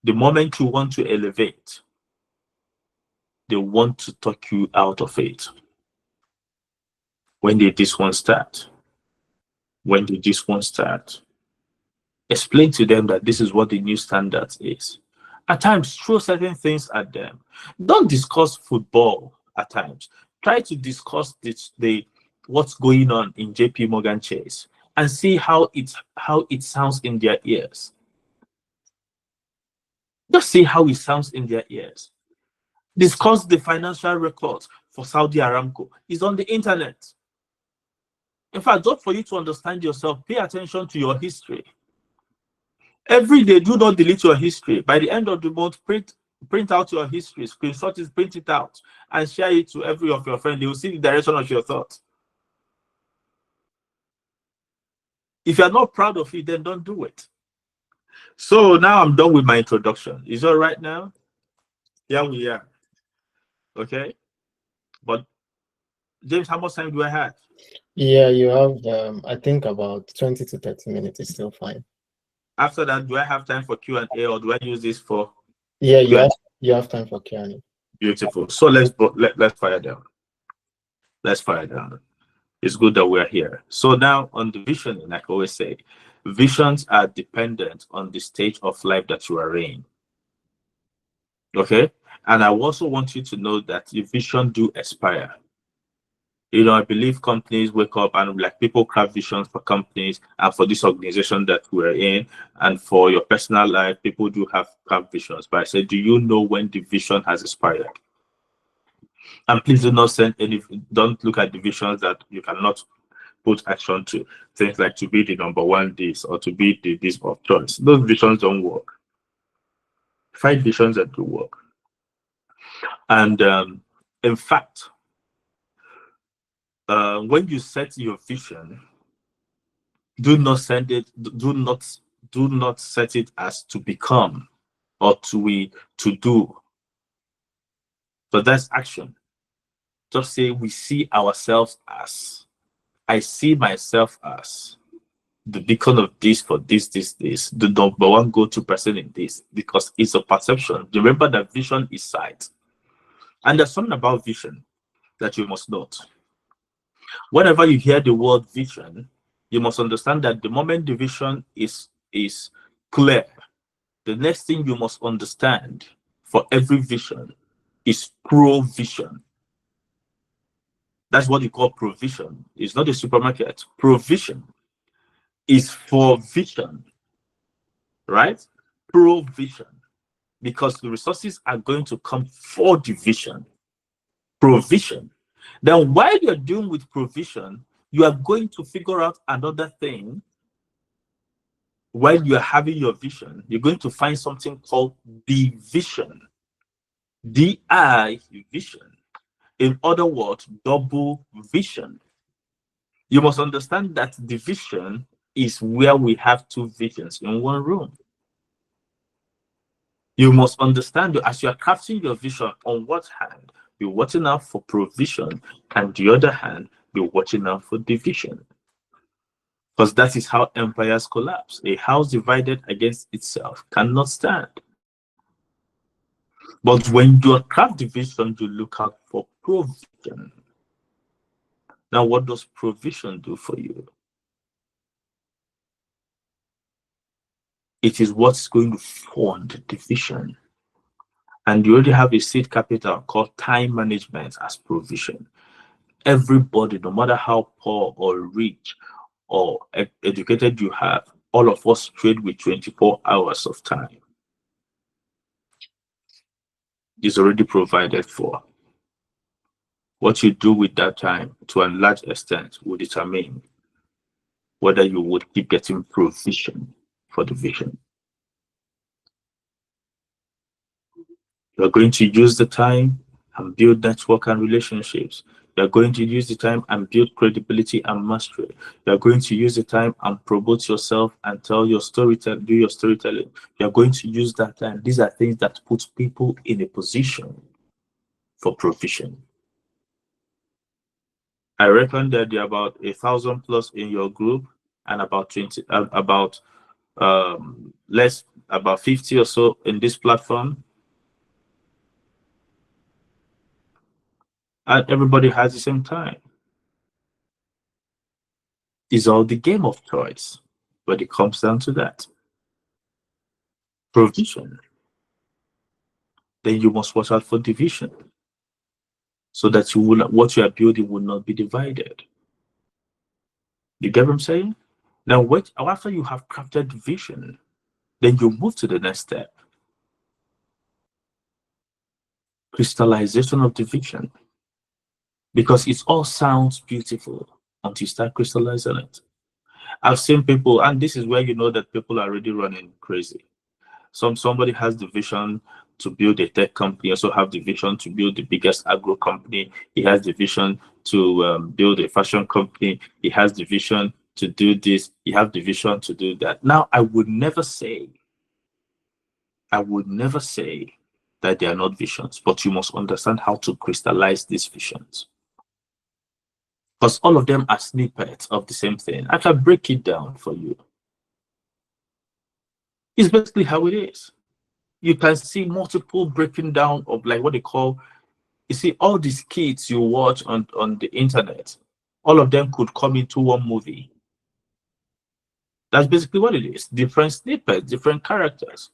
The moment you want to elevate, they want to talk you out of it. When did this one start? When did this one start? Explain to them that this is what the new standard is. At times, throw certain things at them. Don't discuss football at times. Try to discuss what's going on in JP Morgan Chase and see how it sounds in their ears. Just see how it sounds in their ears. Discuss the financial records for Saudi Aramco. It's on the internet. In fact, just for you to understand yourself, pay attention to your history. Every day, do not delete your history. By the end of the month, print out your history, screenshot it, print it out, and share it to every of your friends. They will see the direction of your thoughts. If you're not proud of it, then don't do it. So now I'm done with my introduction. Is it all right now? Yeah, we are. Okay. But James, how much time do I have? Yeah, you have I think about 20 to 30 minutes is still fine. After that, do I have time for Q&A or do I use this for? Yeah, you have time for Q&A. Beautiful. So let's fire down. Let's fire down. It's good that we're here. So now on the visioning, like I always say, visions are dependent on the stage of life that you are in. Okay? And I also want you to know that the vision do expire. You know, I believe companies wake up and like people craft visions for companies and for this organization that we're in, and for your personal life, people do have craft visions. But I said, do you know when the vision has expired? And please do not send don't look at the visions that you cannot put action to. Things like to be the number one this or to be the this of choice. Those visions don't work. Find visions that do work. And in fact, when you set your vision, do not send it. Do not set it as to become or to do. But that's action. Just say we see ourselves as. I see myself as the beacon of this for this, the number one go-to person in this, because it's a perception. Remember that vision is sight. And there's something about vision that you must note. Whenever you hear the word vision, you must understand that the moment the vision is clear, the next thing you must understand for every vision is provision. That's what you call provision. It's not a supermarket. Provision is for vision, right? Provision. Because the resources are going to come for the vision. Provision. Then while you're dealing with provision, you are going to figure out another thing. While you're having your vision, you're going to find something called division. DI vision. In other words, double vision. You must understand that division is where we have two visions in one room. You must understand that as you are crafting your vision, on one hand, be watching out for provision, and the other hand, be watching out for division. Because that is how empires collapse. A house divided against itself cannot stand. But when you craft division, you look out for provision. Now, what does provision do for you? It is what's going to fund division. And you already have a seed capital called time management as provision. Everybody, no matter how poor or rich or educated you have, all of us trade with 24 hours of time. It's already provided for. What you do with that time, to a large extent, will determine whether you would keep getting provision for the vision. You're going to use the time and build network and relationships. You're going to use the time and build credibility and mastery. You're going to use the time and promote yourself and tell your storytelling, do your storytelling. You're going to use that time. These are things that put people in a position for provision. I reckon that there are about 1,000 plus in your group, and about 20, about 50 or so in this platform. And everybody has the same time. It's all the game of choice, but it comes down to that. Provision. Then you must watch out for division, so that what you are building will not be divided. You get what I'm saying? Now, after you have crafted vision, then you move to the next step. Crystallization of the vision. Because it all sounds beautiful until you start crystallizing it. I've seen people, and this is where you know that people are already running crazy. Somebody has the vision to build a tech company, also have the vision to build the biggest agro company. He has the vision to build a fashion company. He has the vision to do this. He has the vision to do that. Now, I would never say that they are not visions, but you must understand how to crystallize these visions. Because all of them are snippets of the same thing. I can break it down for you. It's basically how it is. You can see multiple breaking down of like what they call, you see all these kids you watch on the internet, all of them could come into one movie. That's basically what it is. Different snippets, different characters.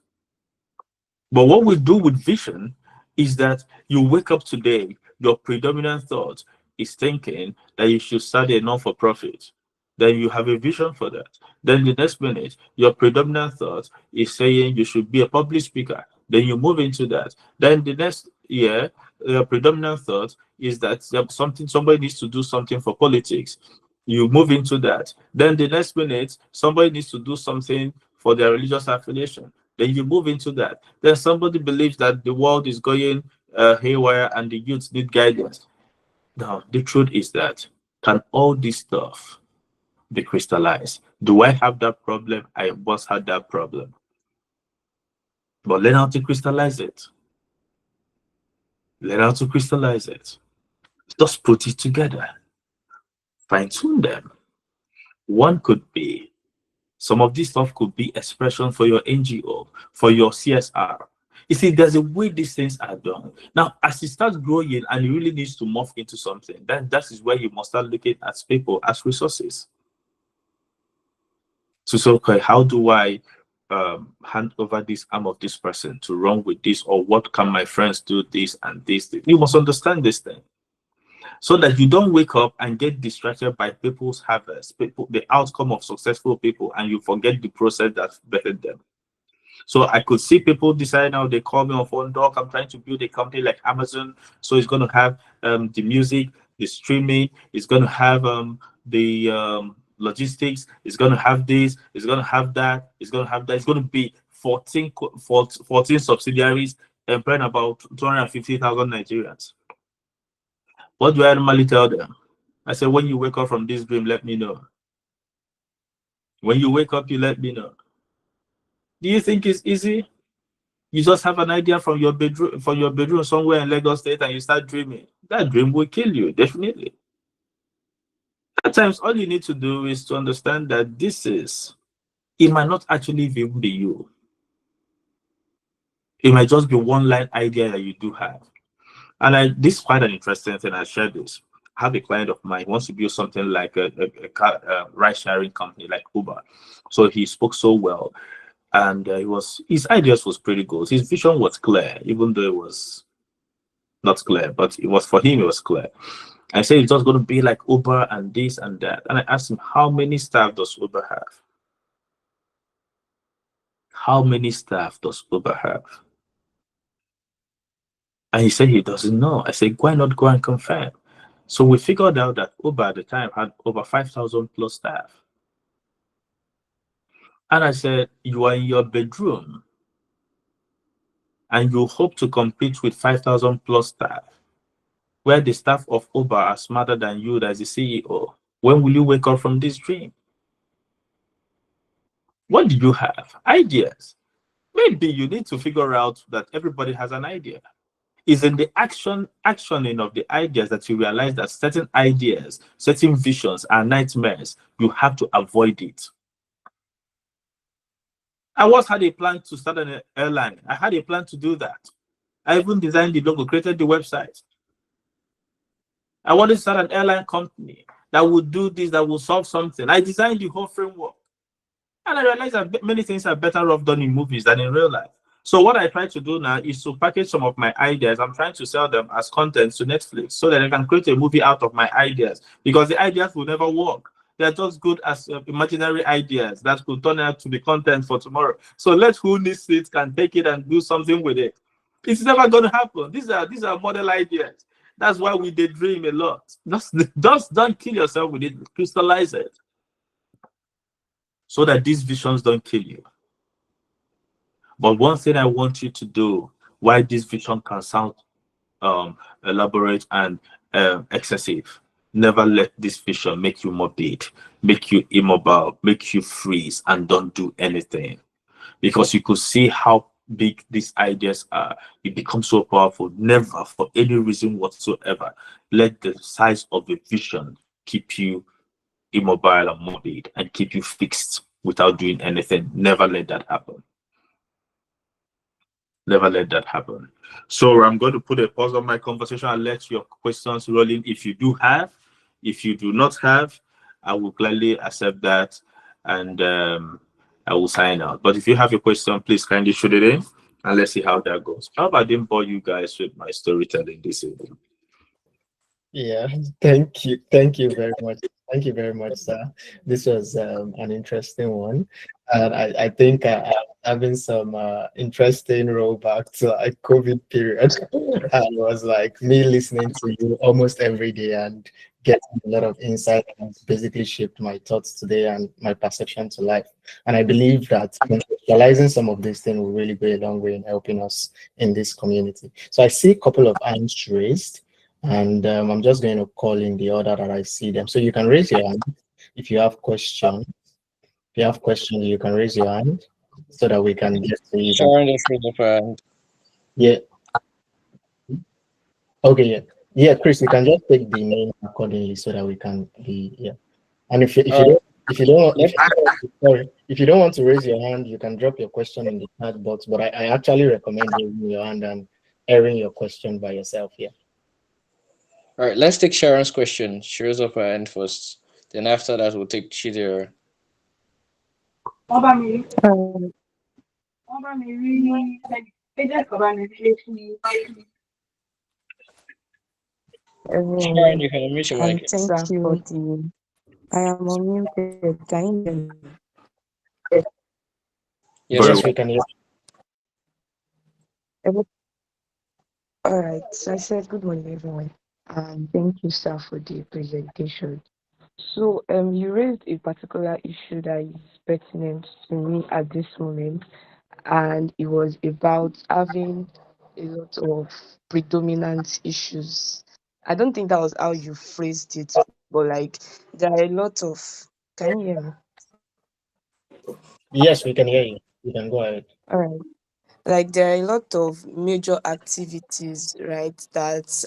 But what we do with vision is that you wake up today, your predominant thought is thinking that you should start a non-for-profit. Then you have a vision for that. Then the next minute, your predominant thought is saying you should be a public speaker. Then you move into that. Then the next year, your predominant thought is that somebody needs to do something for politics. You move into that. Then the next minute, somebody needs to do something for their religious affiliation. Then you move into that. Then somebody believes that the world is going haywire and the youth need guidance. Now, the truth is that, can all this stuff be crystallized? Do I have that problem? I once had that problem. But learn how to crystallize it. Learn how to crystallize it. Just put it together. Fine-tune them. One could be, some of this stuff could be expression for your NGO, for your CSR. You see, there's a way these things are done. Now, as it starts growing and it really needs to morph into something, then that is where you must start looking at people as resources. So, okay, how do I hand over this arm of this person to run with this, or what can my friends do this and this. You must understand this thing so that you don't wake up and get distracted by people's harvest, people, the outcome of successful people, and you forget the process that bettered them. So I could see people decide now, they call me on phone, doc, I'm trying to build a company like Amazon. So it's going to have the music, the streaming, it's going to have the logistics, it's going to have this, it's going to have that, it's going to have that. It's going to be 14 subsidiaries employing about 250,000 Nigerians. What do I normally tell them? I say, when you wake up from this dream, let me know. When you wake up, you let me know. Do you think it's easy? You just have an idea from your bedroom somewhere in Lagos State, and you start dreaming. That dream will kill you, definitely. At times, all you need to do is to understand that it might not actually even be you. It might just be one line idea that you do have. And this is quite an interesting thing. I shared this. I have a client of mine who wants to build something like a ride sharing company like Uber. So he spoke so well, and his ideas was pretty good. His vision was clear, even though it was not clear, but it was, for him, it was clear. I said it's just going to be like Uber and this and that. And I asked him, how many staff does Uber have? How many staff does Uber have? And he said he doesn't know. I said, why not go and confirm? So we figured out that Uber at the time had over 5,000 plus staff. And I said, you are in your bedroom and you hope to compete with 5,000 plus staff, where the staff of Uber are smarter than you as the CEO. When will you wake up from this dream? What do you have? Ideas. Maybe you need to figure out that everybody has an idea. It's in the actioning of the ideas that you realize that certain ideas, certain visions are nightmares. You have to avoid it. I once had a plan to start an airline. I had a plan to do that. I even designed the logo, created the website. I wanted to start an airline company that would do this, that would solve something. I designed the whole framework. And I realized that many things are better off done in movies than in real life. So what I try to do now is to package some of my ideas. I'm trying to sell them as content to Netflix so that I can create a movie out of my ideas, because the ideas will never work. They're just good as imaginary ideas that could turn out to be content for tomorrow. So let who needs it can take it and do something with it. It's never going to happen. These are model ideas. That's why we daydream a lot. Just don't kill yourself with it. Crystallize it so that these visions don't kill you. But one thing I want you to do, why this vision can sound elaborate and excessive, never let this vision make you morbid, make you immobile, make you freeze and don't do anything. Because you could see how big these ideas are. It becomes so powerful. Never, for any reason whatsoever, let the size of a vision keep you immobile and morbid and keep you fixed without doing anything. Never let that happen. Never let that happen. So I'm going to put a pause on my conversation and let your questions roll in. If you do have, if you do not have, I will gladly accept that, and I will sign out. But if you have a question, please kindly shoot it in and let's see how that goes. How about I didn't bore you guys with my storytelling this evening? Yeah, thank you. Thank you very much. Thank you very much, sir. This was an interesting one. And I think I'm having some interesting rollback to like COVID period. And it was like me listening to you almost every day and getting a lot of insight, and it's basically shaped my thoughts today and my perception to life. And I believe that contextualizing some of these things will really go a long way in helping us in this community. So I see a couple of hands raised. And I'm just going to call in the order that I see them. So you can raise your hand if you have questions. If you have questions, you can raise your hand so that we can get to you. Sharon just raised up her hand. Yeah. Okay. Yeah. Yeah, Chris, you can just take the name accordingly so that we can be. Yeah. And if you don't if you don't want to raise your hand, you can drop your question in the chat box. But I actually recommend raising your hand and airing your question by yourself. Yeah. All right, let's take Sharon's question. She raised up her hand first. Then after that, we'll take Chidera. Um, Sharon, Everyone, you can unmute your and mic. thank you. I am unmuted. Can you hear me? Yes, Very Yes, well. we can hear. Every- All right. So I said good morning, everyone, and thank you, sir, for the presentation. So, you raised a particular issue that is pertinent to me at this moment, and it was about having a lot of predominant issues. I don't think that was how you phrased it, but like there are a lot of. Can you hear me? Yes, we can hear you. You can go ahead. All right. Like there are a lot of major activities, right, that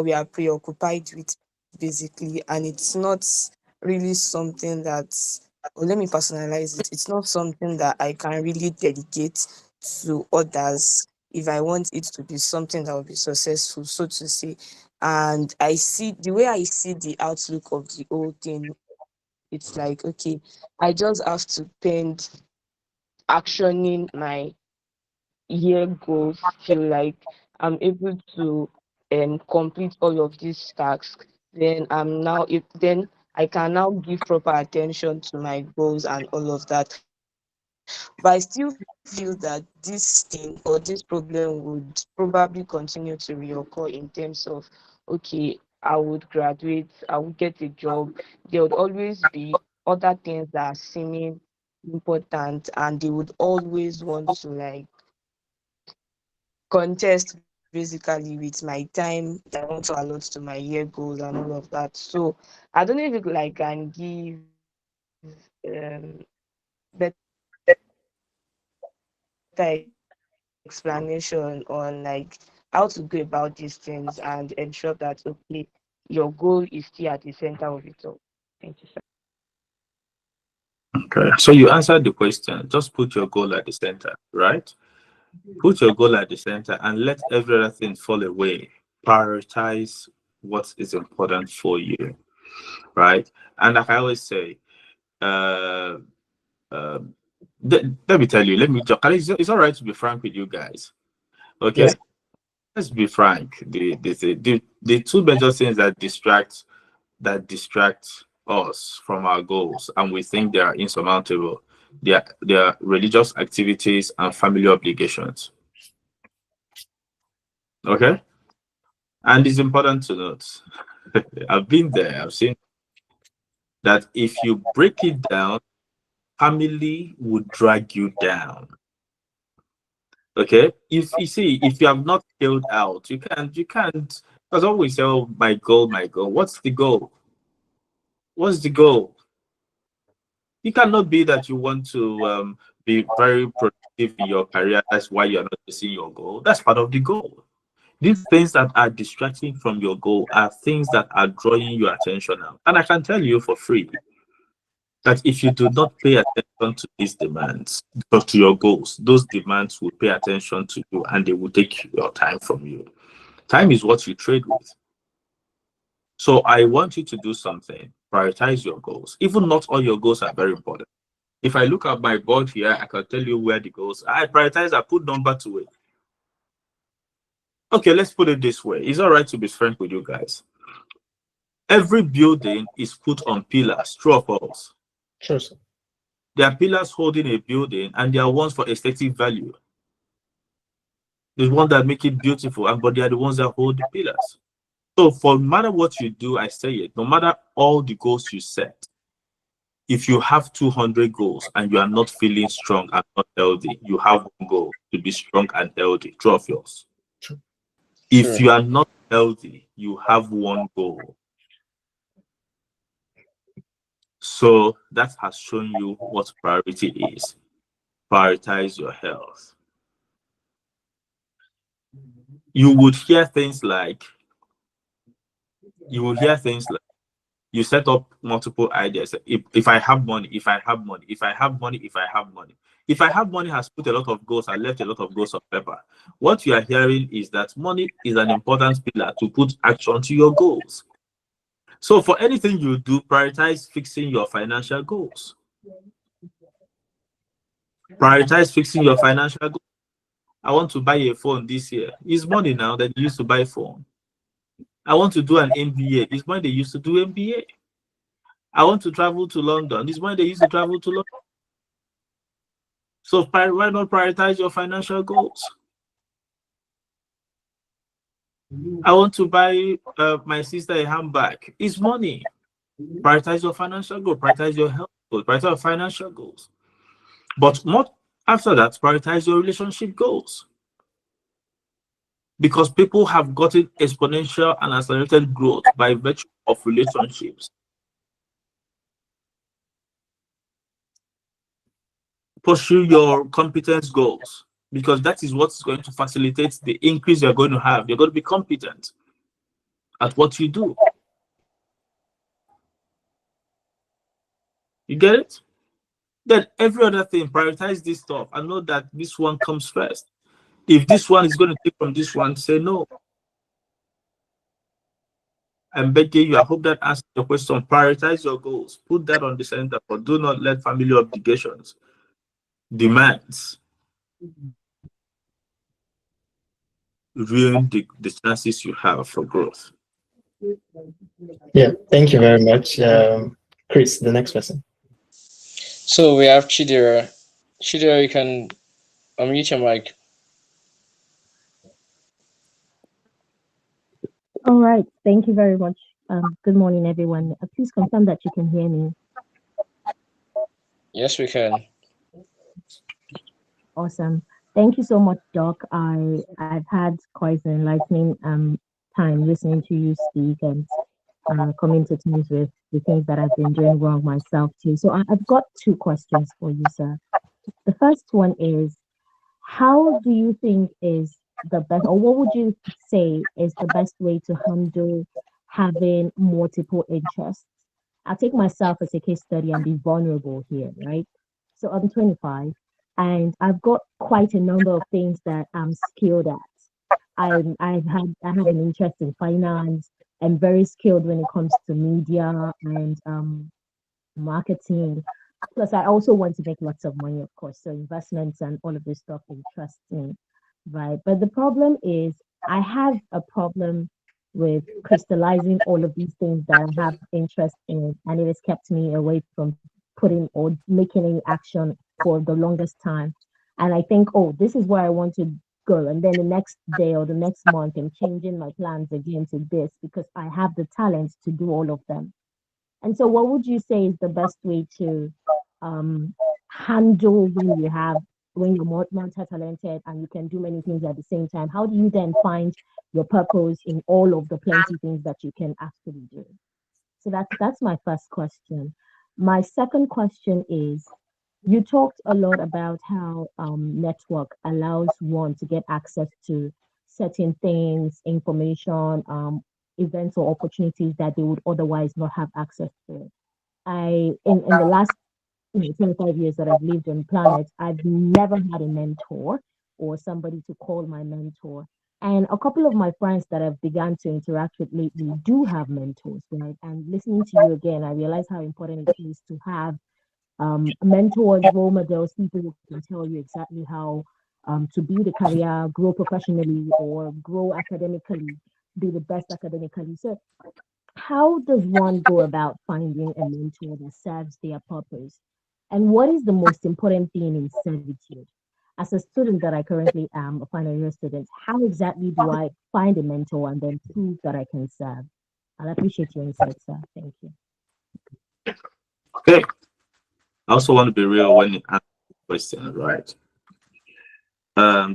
we are preoccupied with basically, and it's not really something that, or let me personalize it, it's not something that I can really delegate to others if I want it to be something that will be successful, so to say. And I see the way I see the outlook of the whole thing, it's like, okay, I just have to spend actioning my year goals till like I'm able to complete all of these tasks, then I'm now if then I can now give proper attention to my goals and all of that. But I still feel that this thing or this problem would probably continue to reoccur in terms of, okay, I would graduate, I would get a job. There would always be other things that are seeming important, and they would always want to like contest basically with my time that I want to allot to my year goals and all of that. So I don't know if it like can give better explanation on like how to go about these things and ensure that okay, your goal is still at the center of it all. Thank you, sir. Okay. So you answered the question. Just put your goal at the center, right? Put your goal at the center and let every other thing fall away. Prioritize what is important for you, right? And like I always say, uh, uh, let me tell you, let me just, it's all right to be frank with you guys. Yes. Okay. Let's be frank. The two major things that distract us from our goals and we think they are insurmountable. They are religious activities and family obligations. Okay? And it's important to note. I've been there, I've seen that if you break it down, family would drag you down. Okay? If you see, if you have not scaled out, you can't, because always say, oh, my goal, my goal. What's the goal? What's the goal? It cannot be that you want to be very productive in your career. That's why you're not chasing your goal. That's part of the goal. These things that are distracting from your goal are things that are drawing your attention out. And I can tell you for free that if you do not pay attention to these demands, to your goals, those demands will pay attention to you and they will take your time from you. Time is what you trade with. So I want you to do something. Prioritize your goals. Even not all your goals are very important. If I look at my board here, I can tell you where the goals are. I prioritize, I put number to it. Okay, let's put it this way. It's all right to be frank with you guys. Every building is put on pillars, true or false. Sure, sir. There are pillars holding a building and there are ones for aesthetic value. There's one that make it beautiful, and but they are the ones that hold the pillars. So for no matter what you do, I say it, no matter all the goals you set, if you have 200 goals and you are not feeling strong and not healthy, you have one goal to be strong and healthy. True of yours. If True. you are not healthy, you have one goal. So that has shown you what priority is. Prioritize your health. You would hear things like, you will hear things like, you set up multiple ideas. If I have money, if I have money, if I have money, if I have money. If I have money has put a lot of goals and left a lot of goals on paper. What you are hearing is that money is an important pillar to put action to your goals. So for anything you do, prioritize fixing your financial goals. Prioritize fixing your financial goals. I want to buy a phone this year. It's money now that you used to buy phone. I want to do an MBA. It's money they used to do MBA. I want to travel to London. It's money they used to travel to London. So why not prioritize your financial goals? I want to buy my sister a handbag. It's money. Prioritize your financial goal. Prioritize your health goals. Prioritize your financial goals. But not after that, prioritize your relationship goals. Because people have gotten exponential and accelerated growth by virtue of relationships. Pursue your competence goals, because that is what's going to facilitate the increase you're going to have. You're going to be competent at what you do. You get it? Then every other thing, prioritize this stuff and know that this one comes first. If this one is going to take from this one, say no. I'm begging you, I hope that answers your question. Prioritize your goals. Put that on the center, but do not let family obligations, demands, ruin the chances you have for growth. Yeah, thank you very much. Chris, the next person. So we have Chidera. Chidera, you can unmute your mic. All right. Thank you very much. Good morning, everyone. Please confirm that you can hear me. Yes, we can. Awesome. Thank you so much, Doc. I've had quite an enlightening time listening to you speak and coming to terms with the things that I've been doing wrong myself too. So I've got two questions for you, sir. The first one is, how do you think is the best, or what would you say is the best way to handle having multiple interests? I'll take myself as a case study and be vulnerable here, right? So I'm 25 and I've got quite a number of things that I'm skilled at. I have an interest in finance. I'm very skilled when it comes to media and marketing. Plus, I also want to make lots of money, of course. So investments and all of this stuff interests me, right? But the problem is, I have a problem with crystallizing all of these things that I have interest in, and it has kept me away from putting or making any action for the longest time. And I think, oh, this is where I want to go, and then the next day or the next month, I'm changing my plans again to this because I have the talent to do all of them. And so, what would you say is the best way to um, handle when you're multi-talented and you can do many things at the same time? How do you then find your purpose in all of the plenty things that you can actually do? So that's my first question. My second question is, you talked a lot about how network allows one to get access to certain things, information, events or opportunities that they would otherwise not have access to. In the last 25 years that I've lived on planet, I've never had a mentor or somebody to call my mentor. And a couple of my friends that I've begun to interact with lately do have mentors, right? And listening to you again, I realize how important it is to have mentors, role models, people who can tell you exactly how to build a career, grow professionally, or grow academically, be the best academically. So, how does one go about finding a mentor that serves their purpose? And what is the most important thing in servitude? As a student that I currently am, a final year student, how exactly do I find a mentor and then prove that I can serve? I'll appreciate your insight, sir. Thank you. Okay. I also want to be real when you ask the question, right?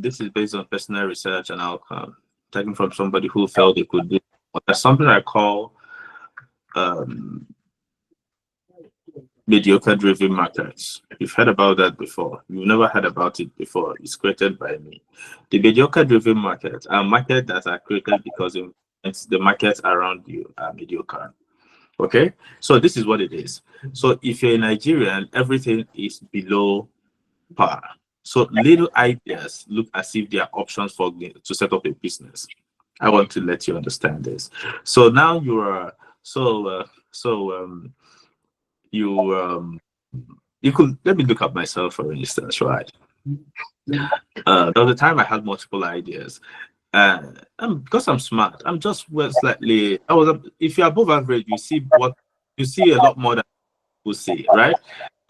This is based on personal research and outcome, taken from somebody who felt they could do. But there's something I call um, mediocre driven markets. You've heard about that before. You've never heard about it before. It's created by me. The mediocre driven markets are markets that are created because it's the markets around you are mediocre. Okay, so this is what it is. So if you're a Nigerian, everything is below par. So little ideas look as if they are options for to set up a business. I want to let you understand this. So now you are you You could let me look at myself for instance, right? There was a time I had multiple ideas. Because I'm smart, I'm just well slightly. If you're above average, you see a lot more than people see, right?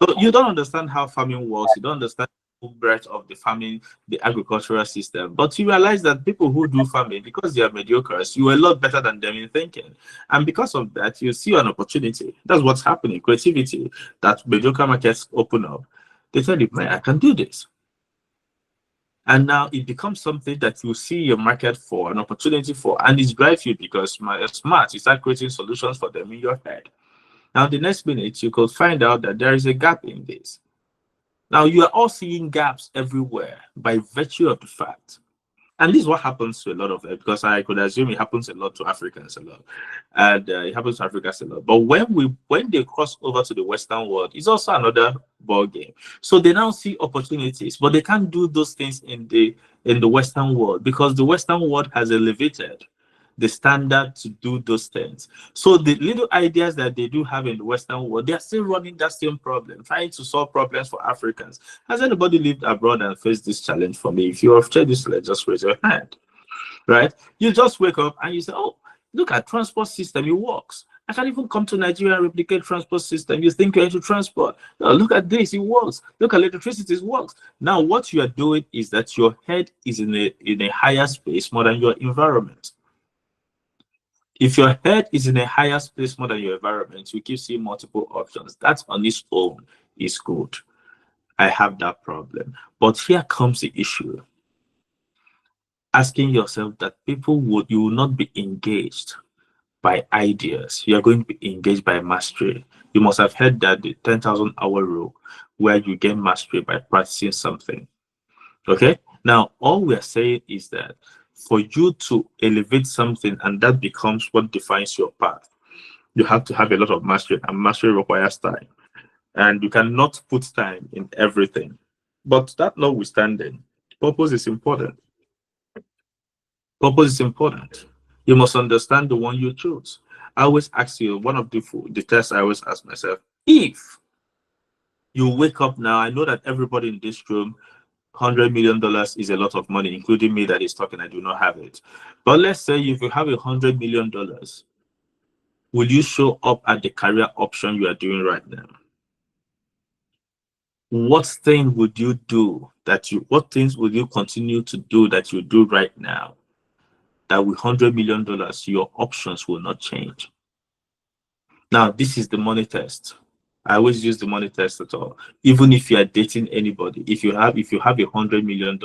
So you don't understand how farming works. You don't understand the full breadth of the farming, the agricultural system. But you realize that people who do farming, because they are mediocres, you are a lot better than them in thinking. And because of that, you see an opportunity. That's what's happening. Creativity, that mediocre markets open up. They tell you, man, I can do this. And now it becomes something that you see your market for, an opportunity for, and it drives you because you're smart. You start creating solutions for them in your head. Now, the next minute, you could find out that there is a gap in this. Now, you are all seeing gaps everywhere by virtue of the fact. And this is what happens to a lot of it, because I could assume it happens a lot to Africans a lot. And it happens to Africans a lot. But when they cross over to the Western world, it's also another ball game. So they now see opportunities, but they can't do those things in the Western world because the Western world has elevated the standard to do those things. So the little ideas that they do have in the Western world, they are still running that same problem, trying to solve problems for Africans. Has anybody lived abroad and faced this challenge for me? If you have tried this, just raise your hand, right? You just wake up and you say, oh, look at transport system, it works. I can even come to Nigeria and replicate transport system. You think you're into transport. No, look at this, it works. Look at electricity, it works. Now, what you are doing is that your head is in a higher space more than your environment. If your head is in a higher space more than your environment, you keep seeing multiple options. That on its own is good. I have that problem. But here comes the issue. Asking yourself that you will not be engaged by ideas. You are going to be engaged by mastery. You must have heard that the 10,000 hour rule, where you gain mastery by practicing something. Okay? Now, all we are saying is that for you to elevate something and that becomes what defines your path, you have to have a lot of mastery, and mastery requires time. And you cannot put time in everything. But that notwithstanding, purpose is important. Purpose is important. You must understand the one you choose. I always ask you, one of the tests I always ask myself, if you wake up now, I know that everybody in this room, $100 million is a lot of money, including me that is talking, I do not have it. But let's say if you have $100 million, will you show up at the career option you are doing right now? What thing would you do what things will you continue to do that you do right now that with $100 million, your options will not change? Now, this is the money test. I always use the money test at all. Even if you are dating anybody, if you have $100 million,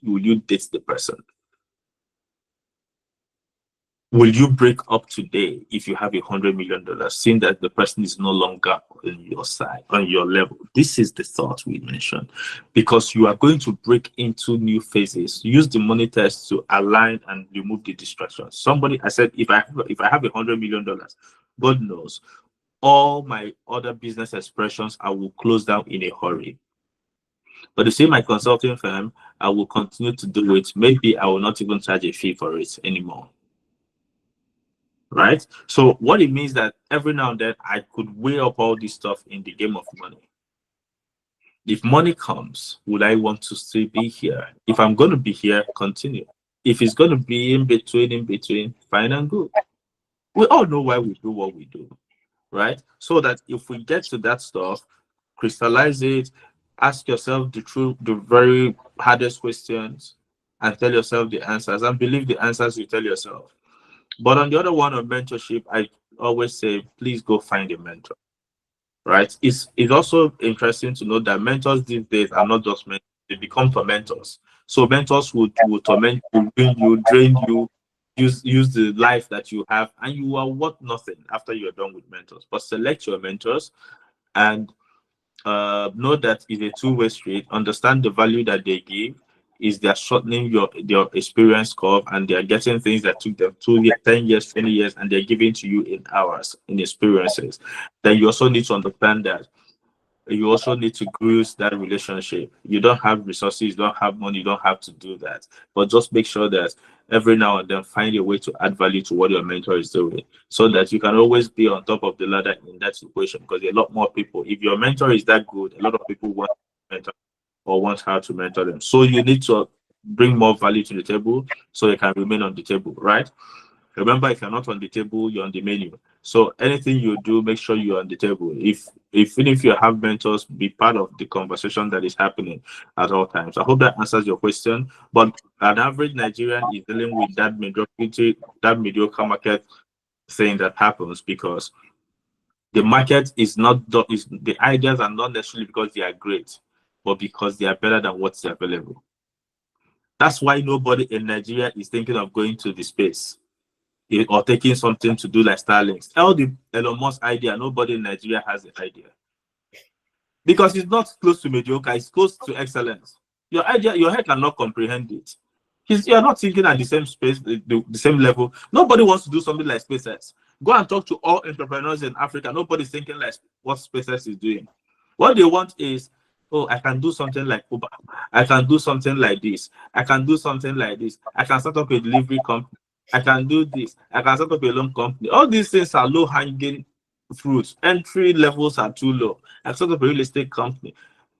will you date the person? Will you break up today if you have $100 million, seeing that the person is no longer on your side, on your level? This is the thought we mentioned, because you are going to break into new phases. Use the money test to align and remove the distractions. I said, if I have $100 million, God knows, all my other business expressions I will close down in a hurry. But you see, my consulting firm, I will continue to do it. Maybe I will not even charge a fee for it anymore. Right? So what it means that every now and then I could weigh up all this stuff in the game of money. If money comes, would I want to still be here? If I'm going to be here, continue. If it's going to be in between, fine and good. We all know why we do what we do, right? So that if we get to that stuff, crystallize it, ask yourself the very hardest questions, and tell yourself the answers, and believe the answers you tell yourself. But on the other one of mentorship, I always say, please go find a mentor, right? It's also interesting to know that mentors these days are not just mentors, they become tormentors. So mentors would torment you, win you, drain you, use the life that you have, and you are worth nothing after you're done with mentors. But select your mentors and know that it's a two-way street. Understand the value that they give is they're shortening your experience curve, and they're getting things that took them 2 years, 10 years, 20 years, and they're giving to you in hours, in experiences. Then you also need to understand that you also need to grow that relationship. You don't have resources, you don't have money, you don't have to do that. But just make sure that every now and then find a way to add value to what your mentor is doing, so that you can always be on top of the ladder in that situation. Because a lot more people, if your mentor is that good, a lot of people want to mentor or want how to mentor them. So you need to bring more value to the table so you can remain on the table, right? Remember, if you're not on the table, you're on the menu. So anything you do, make sure you're on the table. If even if you have mentors, be part of the conversation that is happening at all times. I hope that answers your question. But an average Nigerian is dealing with that mediocrity, that mediocre market thing that happens because the market is not is the ideas are not necessarily because they are great, but because they are better than what's available. That's why nobody in Nigeria is thinking of going to the space or taking something to do like Starlinks. All the Elon Musk idea, nobody in Nigeria has the idea because it's not close to mediocre, it's close to excellence. Your idea, your head cannot comprehend it. You're not thinking at the same space, the same level. Nobody wants to do something like SpaceX. Go and talk to all entrepreneurs in Africa. Nobody's thinking like what SpaceX is doing. What they want is, oh, I can do something like Uber. I can do something like this. I can do something like this. I can start up a delivery company. I can do this. I can set up a loan company. All these things are low-hanging fruits. Entry levels are too low. I set up a real estate company.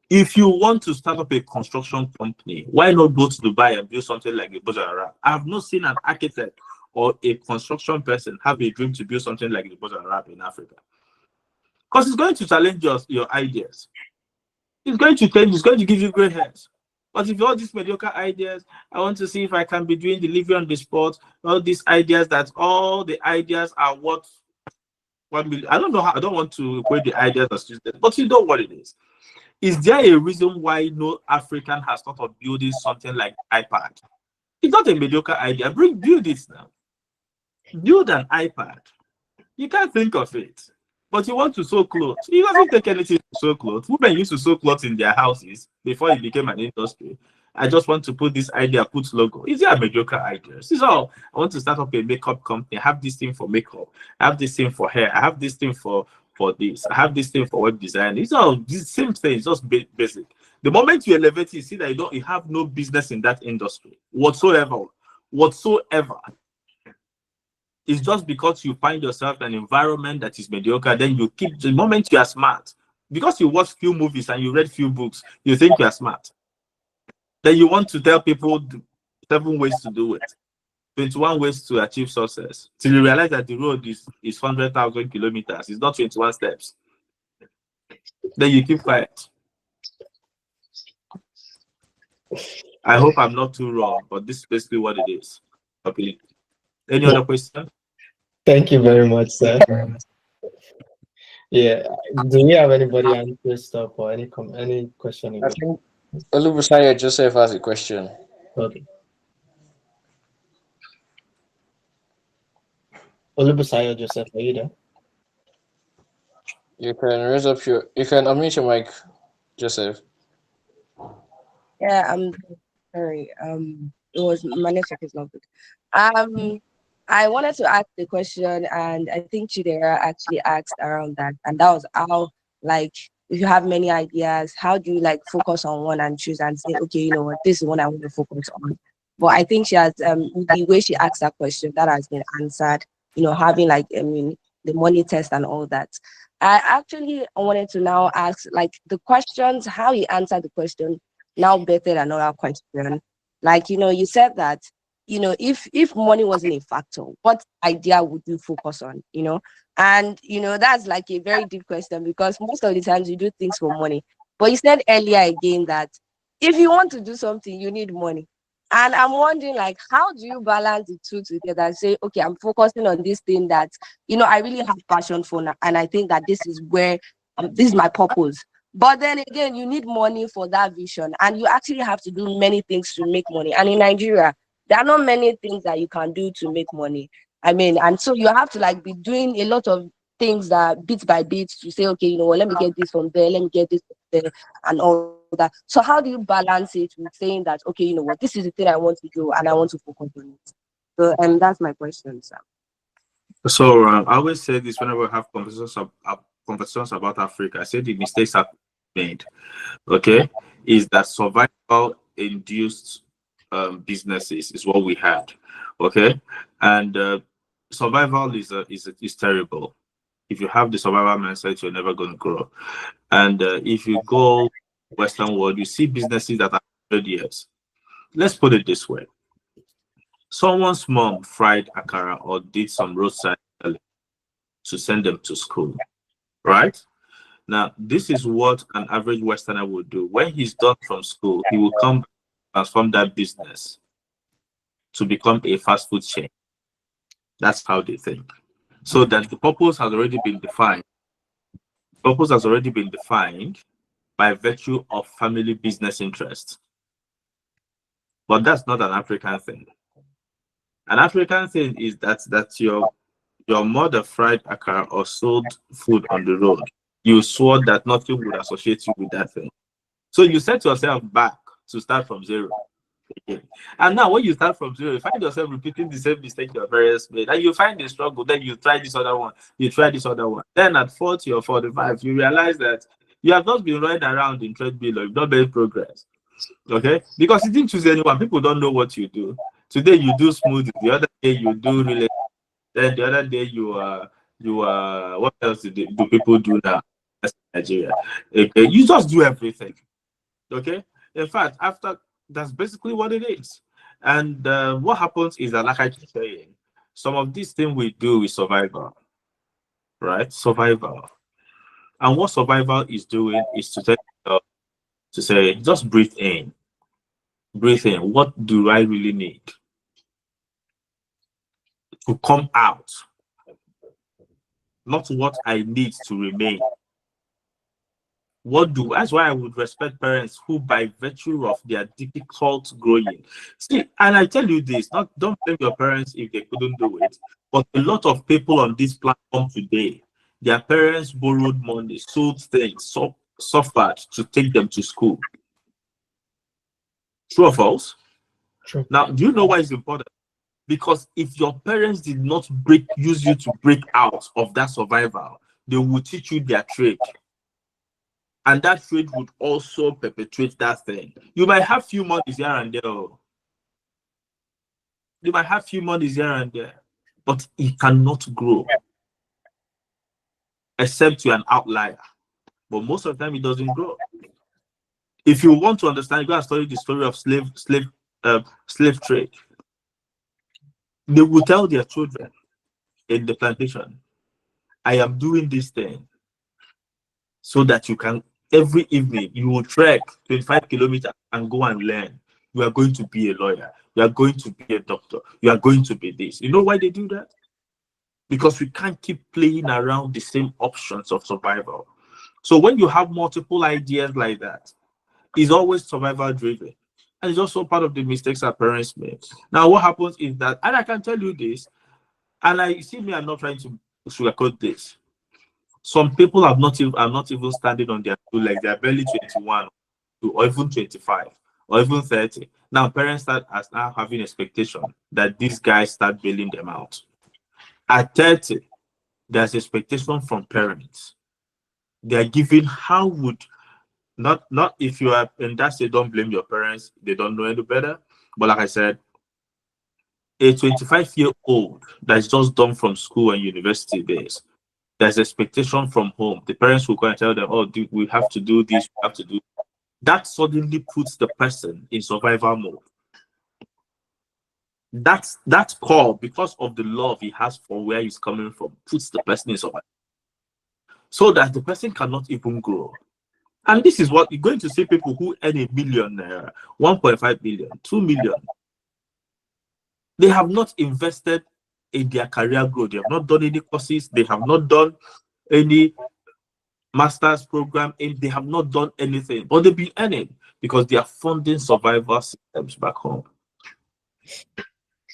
If you want to start up a construction company, why not go to Dubai and build something like the Burj Al Arab? I have not seen an architect or a construction person have a dream to build something like the Burj Al Arab in Africa. Because it's going to challenge your ideas. It's going to change, it's going to give you great heads. But if all these mediocre ideas, I want to see if I can be doing delivery on the spot, all these ideas that all the ideas are what 1 million. I don't know how, I don't want to equate the ideas as useless, but you know what it is. Is there a reason why no African has thought of building something like iPad? It's not a mediocre idea. Build it now. Build an iPad. You can't think of it. But you want to sew clothes. It doesn't take anything to sew clothes. Women used to sew clothes in their houses before it became an industry. I just want to put this idea, put logo. Is it a mediocre idea? This is all. I want to start up a makeup company. I have this thing for makeup. I have this thing for hair. I have this thing for this. I have this thing for web design. It's all the same thing. It's just basic. The moment you elevate it, you see that you have no business in that industry whatsoever. It's just because you find yourself in an environment that is mediocre, then you keep, the moment you are smart, because you watch few movies and you read few books, you think you are smart. Then you want to tell people 7 ways to do it, 21 ways to achieve success, till you realize that the road is 100,000 kilometers, it's not 21 steps. Then you keep quiet. I hope I'm not too wrong, but this is basically what it is. Okay. Any other question? Thank you very much, sir. Yeah. Do we have anybody answer stuff or any question? I think Olubusaya Joseph has a question. Okay. Olubusayo Joseph, are you there? You can you can unmute your mic, Joseph. Yeah, I'm sorry. It was my network is not good. I wanted to ask the question, and I think Chidera actually asked around that, and that was how, like, if you have many ideas, how do you like focus on one and choose and say, okay, you know what, this is one I want to focus on. But I think she has the way she asked that question that has been answered. You know, having like the money test and all that. I actually wanted to now ask like the questions, how you answer the question now better than another question. Like, you know, you said that, you know, if money wasn't a factor, what idea would you focus on? You know, and you know, that's like a very deep question because most of the times you do things for money. But you said earlier again that if you want to do something, you need money. And I'm wondering, like, how do you balance the two together and say, okay, I'm focusing on this thing that, you know, I really have passion for now, and I think that this is where this is my purpose. But then again, you need money for that vision, and you actually have to do many things to make money. And in Nigeria, there are not many things that you can do to make money. I mean, and so you have to like be doing a lot of things that bit by bit to say, okay, you know what, let me get this from there, let me get this from there, and all that. So how do you balance it with saying that, okay, you know what, this is the thing I want to do and I want to focus on it? So, and that's my question, sir. So I always say this whenever I have conversations about Africa. I say the mistakes are made. Okay, is that survival induced businesses is what we had. Okay, and survival is terrible. If you have the survival mindset, you're never going to grow. And if you go Western world, you see businesses that are 100 years. Let's put it this way: someone's mom fried akara or did some roadside selling to send them to school, right? Now, this is what an average Westerner would do. When he's done from school, he will come transform that business to become a fast food chain. That's how they think. So that the purpose has already been defined. Purpose has already been defined by virtue of family business interest. But that's not an African thing. An African thing is that your mother fried akara or sold food on the road. You swore that nothing would associate you with that thing. So you set yourself back to start from zero. Okay. And now when you start from zero, you find yourself repeating the same mistake your parents made. And you find the struggle, then you try this other one, you try this other one. Then at 40 or 45, you realize that you have not been running around in treadmill or you've not made progress. Okay? Because you didn't choose anyone. People don't know what you do. Today you do smoothie, the other day you do relay, then the other day what else do people do now? That's Nigeria. Okay, you just do everything. Okay, in fact, after that's basically what it is. And what happens is that, like I keep saying, some of these things we do is survival, right? Survival. And what survival is doing is to to say, just breathe in, breathe in. What do I really need to come out? Not what I need to remain. That's why I would respect parents who, by virtue of their difficult growing, see, and I tell you this, not don't blame your parents if they couldn't do it, but a lot of people on this platform today, their parents borrowed money, sold things, suffered to take them to school. True or false? True. Now, do you know why it's important? Because if your parents did not use you to break out of that survival, they will teach you their trade. And that trade would also perpetuate that thing. You might have few monies here and there. You might have few monies here and there, but it cannot grow except you're an outlier. But most of the time, it doesn't grow. If you want to understand, you go and study the story of slave trade. They will tell their children in the plantation, "I am doing this thing so that you can." Every evening, you will trek 25 kilometers and go and learn. You are going to be a lawyer. You are going to be a doctor. You are going to be this. You know why they do that? Because we can't keep playing around the same options of survival. So when you have multiple ideas like that, it's always survival driven. And it's also part of the mistakes our parents make. Now, what happens is that, and I can tell you this, and I see me, I'm not trying to sugarcoat this. Some people are not even standing on their two legs. They are barely 21 or even 25 or even 30. Now parents start now having expectation that these guys start bailing them out. At 30, there's expectation from parents. They are giving how would not if you are in that state, don't blame your parents, they don't know any better. But like I said, a 25-year-old that's just done from school and university days, there's expectation from home. The parents will go and tell them, "Oh, we have to do this, we have to do." That suddenly puts the person in survival mode. That call, because of the love he has for where he's coming from, puts the person in survival. So that the person cannot even grow. And this is what you're going to see people who earn a million, 1.5 million, 2 million. They have not invested in their career growth. They have not done any courses. They have not done any master's program, and they have not done anything, but they've been earning because they are funding survival systems back home.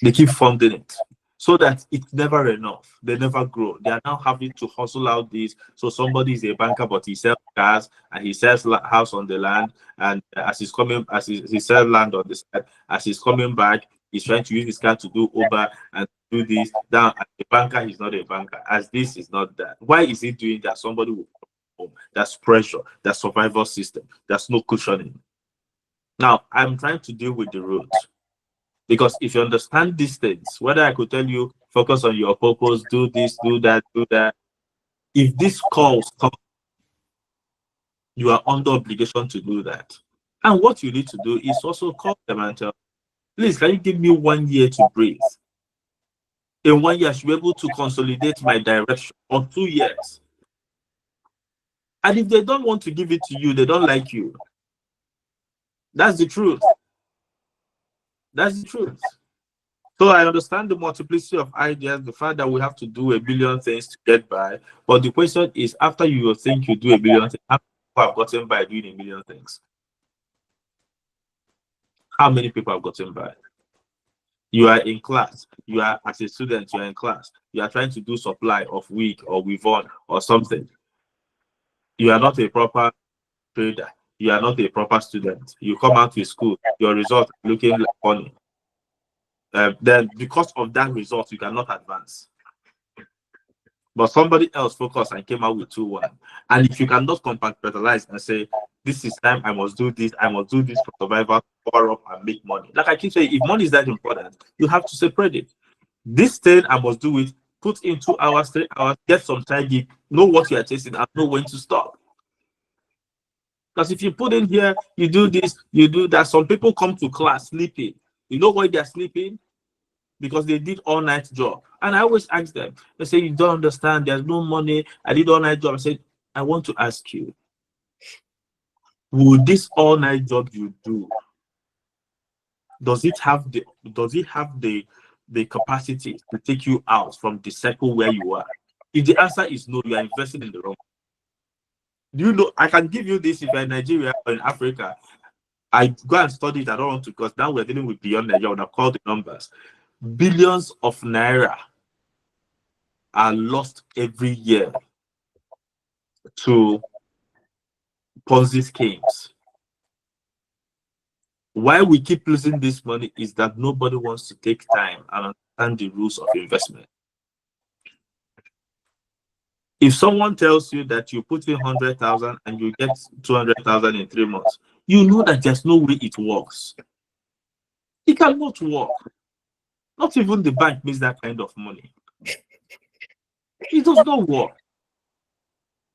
They keep funding it so that it's never enough. They never grow. They are now having to hustle out this. So somebody is a banker, but he sells cars and he sells house on the land. And as he's coming, he sells land on the side, as he's coming back, he's trying to use his car to do Uber and do this. Now, as a banker, he's not a banker. As this is not that. Why is he doing that? Somebody will come home. That's pressure. That's survival system. There's no cushioning. Now, I'm trying to deal with the roots. Because if you understand these things, whether I could tell you focus on your purpose, do this, do that, do that. If these calls come, you are under obligation to do that. And what you need to do is also call them and tell, please, can you give me 1 year to breathe? In 1 year, I should be able to consolidate my direction, or 2 years. And if they don't want to give it to you, they don't like you. That's the truth. That's the truth. So I understand the multiplicity of ideas, the fact that we have to do a billion things to get by. But the question is, after you think you do a billion things, how many people have gotten by doing a million things? How many people have gotten by? You are in class. You are, as a student, you are in class. You are trying to do supply of wig or weave-on or something. You are not a proper trader. You are not a proper student. You come out to school, your result looking like funny. Then because of that result, you cannot advance. But somebody else focused and came out with 2-1. And if you cannot compartmentalize and say, this is time, I must do this for survival, power up and make money. Like I keep saying, if money is that important, you have to separate it. This thing, I must do it, put in 2 hours, 3 hours, get some side gig, know what you are chasing and know when to stop. Because if you put in here, you do this, you do that. Some people come to class sleeping. You know why they're sleeping? Because they did all-night job. And I always ask them, they say, you don't understand, there's no money, I did all-night job. I said, I want to ask you, will this all-night job you do, does it have the capacity to take you out from the circle where you are? If the answer is no, you are investing in the wrong. Do you know, I can give you this if you're in Nigeria or in Africa. I go and study it, I don't want to, because now we're dealing with beyond Nigeria, when I call the numbers. Billions of naira are lost every year to Ponzi schemes. Why we keep losing this money is that nobody wants to take time and understand the rules of investment. If someone tells you that you put in 100,000 and you get 200,000 in 3 months, you know that there's no way it works. It cannot work. Not even the bank makes that kind of money. It does not work.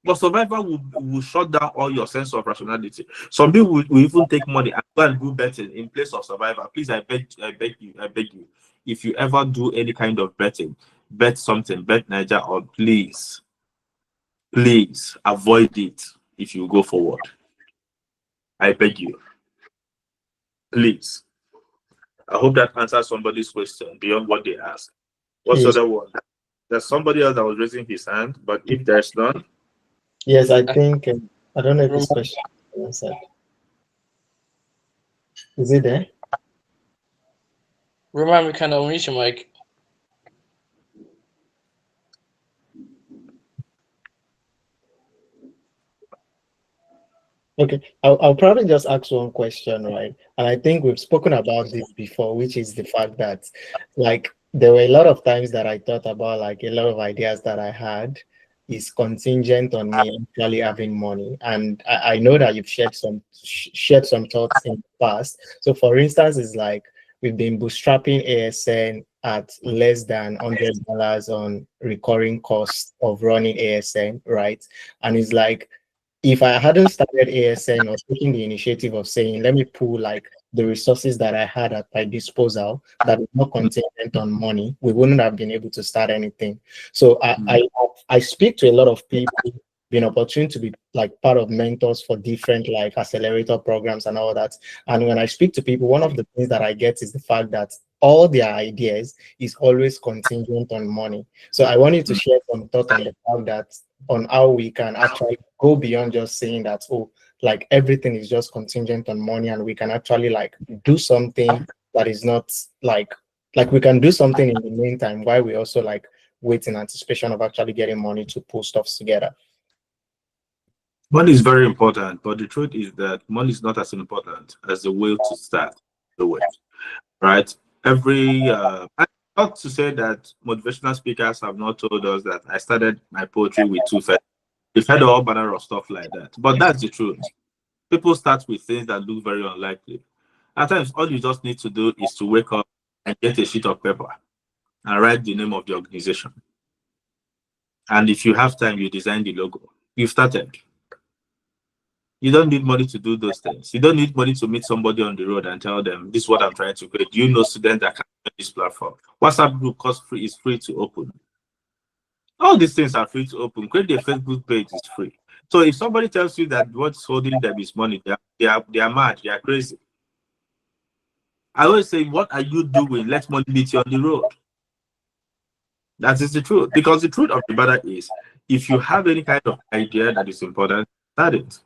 But survival will shut down all your sense of rationality. Some people will even take money and go and do betting in place of survival. Please, I beg you. If you ever do any kind of betting, bet something, bet Niger, or please avoid it if you go forward. I beg you. Please. I hope that answers somebody's question beyond what they asked. What's Yes. the other one? There's somebody else that was raising his hand, but if there's none. Yes, I think, I don't know if this question is answered. Is it there? Roman, we can unmute your mic. Okay, I'll probably just ask one question, right? And I think we've spoken about this before, which is the fact that, like, there were a lot of times that I thought about, like, a lot of ideas that I had is contingent on me actually having money. And I know that you've shared some thoughts in the past. So, for instance, it's like we've been bootstrapping ASN at less than $100 on recurring cost of running ASN, right? And it's like, if I hadn't started ASN or taking the initiative of saying, let me pull like the resources that I had at my disposal that is not contingent on money, we wouldn't have been able to start anything. So I speak to a lot of people, been opportune to be like part of mentors for different like accelerator programs and all that. And when I speak to people, one of the things that I get is the fact that all their ideas is always contingent on money. So I want you to share some thought on the fact that on how we can actually go beyond just saying that, oh, like everything is just contingent on money, and we can actually like do something that is not like we can do something in the meantime while we also like wait in anticipation of actually getting money to pull stuff together. Money is very important, but the truth is that money is not as important as the will to start the way, right? Not to say that motivational speakers have not told us that I started my poetry with 2 We've heard all manner of stuff like that, but that's the truth. People start with things that look very unlikely. At times, all you just need to do is to wake up, and get a sheet of paper and write the name of the organization. And if you have time, you design the logo. You've started. You don't need money to do those things. You don't need money to meet somebody on the road and tell them, this is what I'm trying to create. Do you know students that can use this platform? WhatsApp group is free to open. All these things are free to open. Create a Facebook page is free. So if somebody tells you that what's holding them is money, they are mad, they are crazy. I always say, what are you doing? Let money meet you on the road. That is the truth. Because the truth of the matter is, if you have any kind of idea that is important, start it.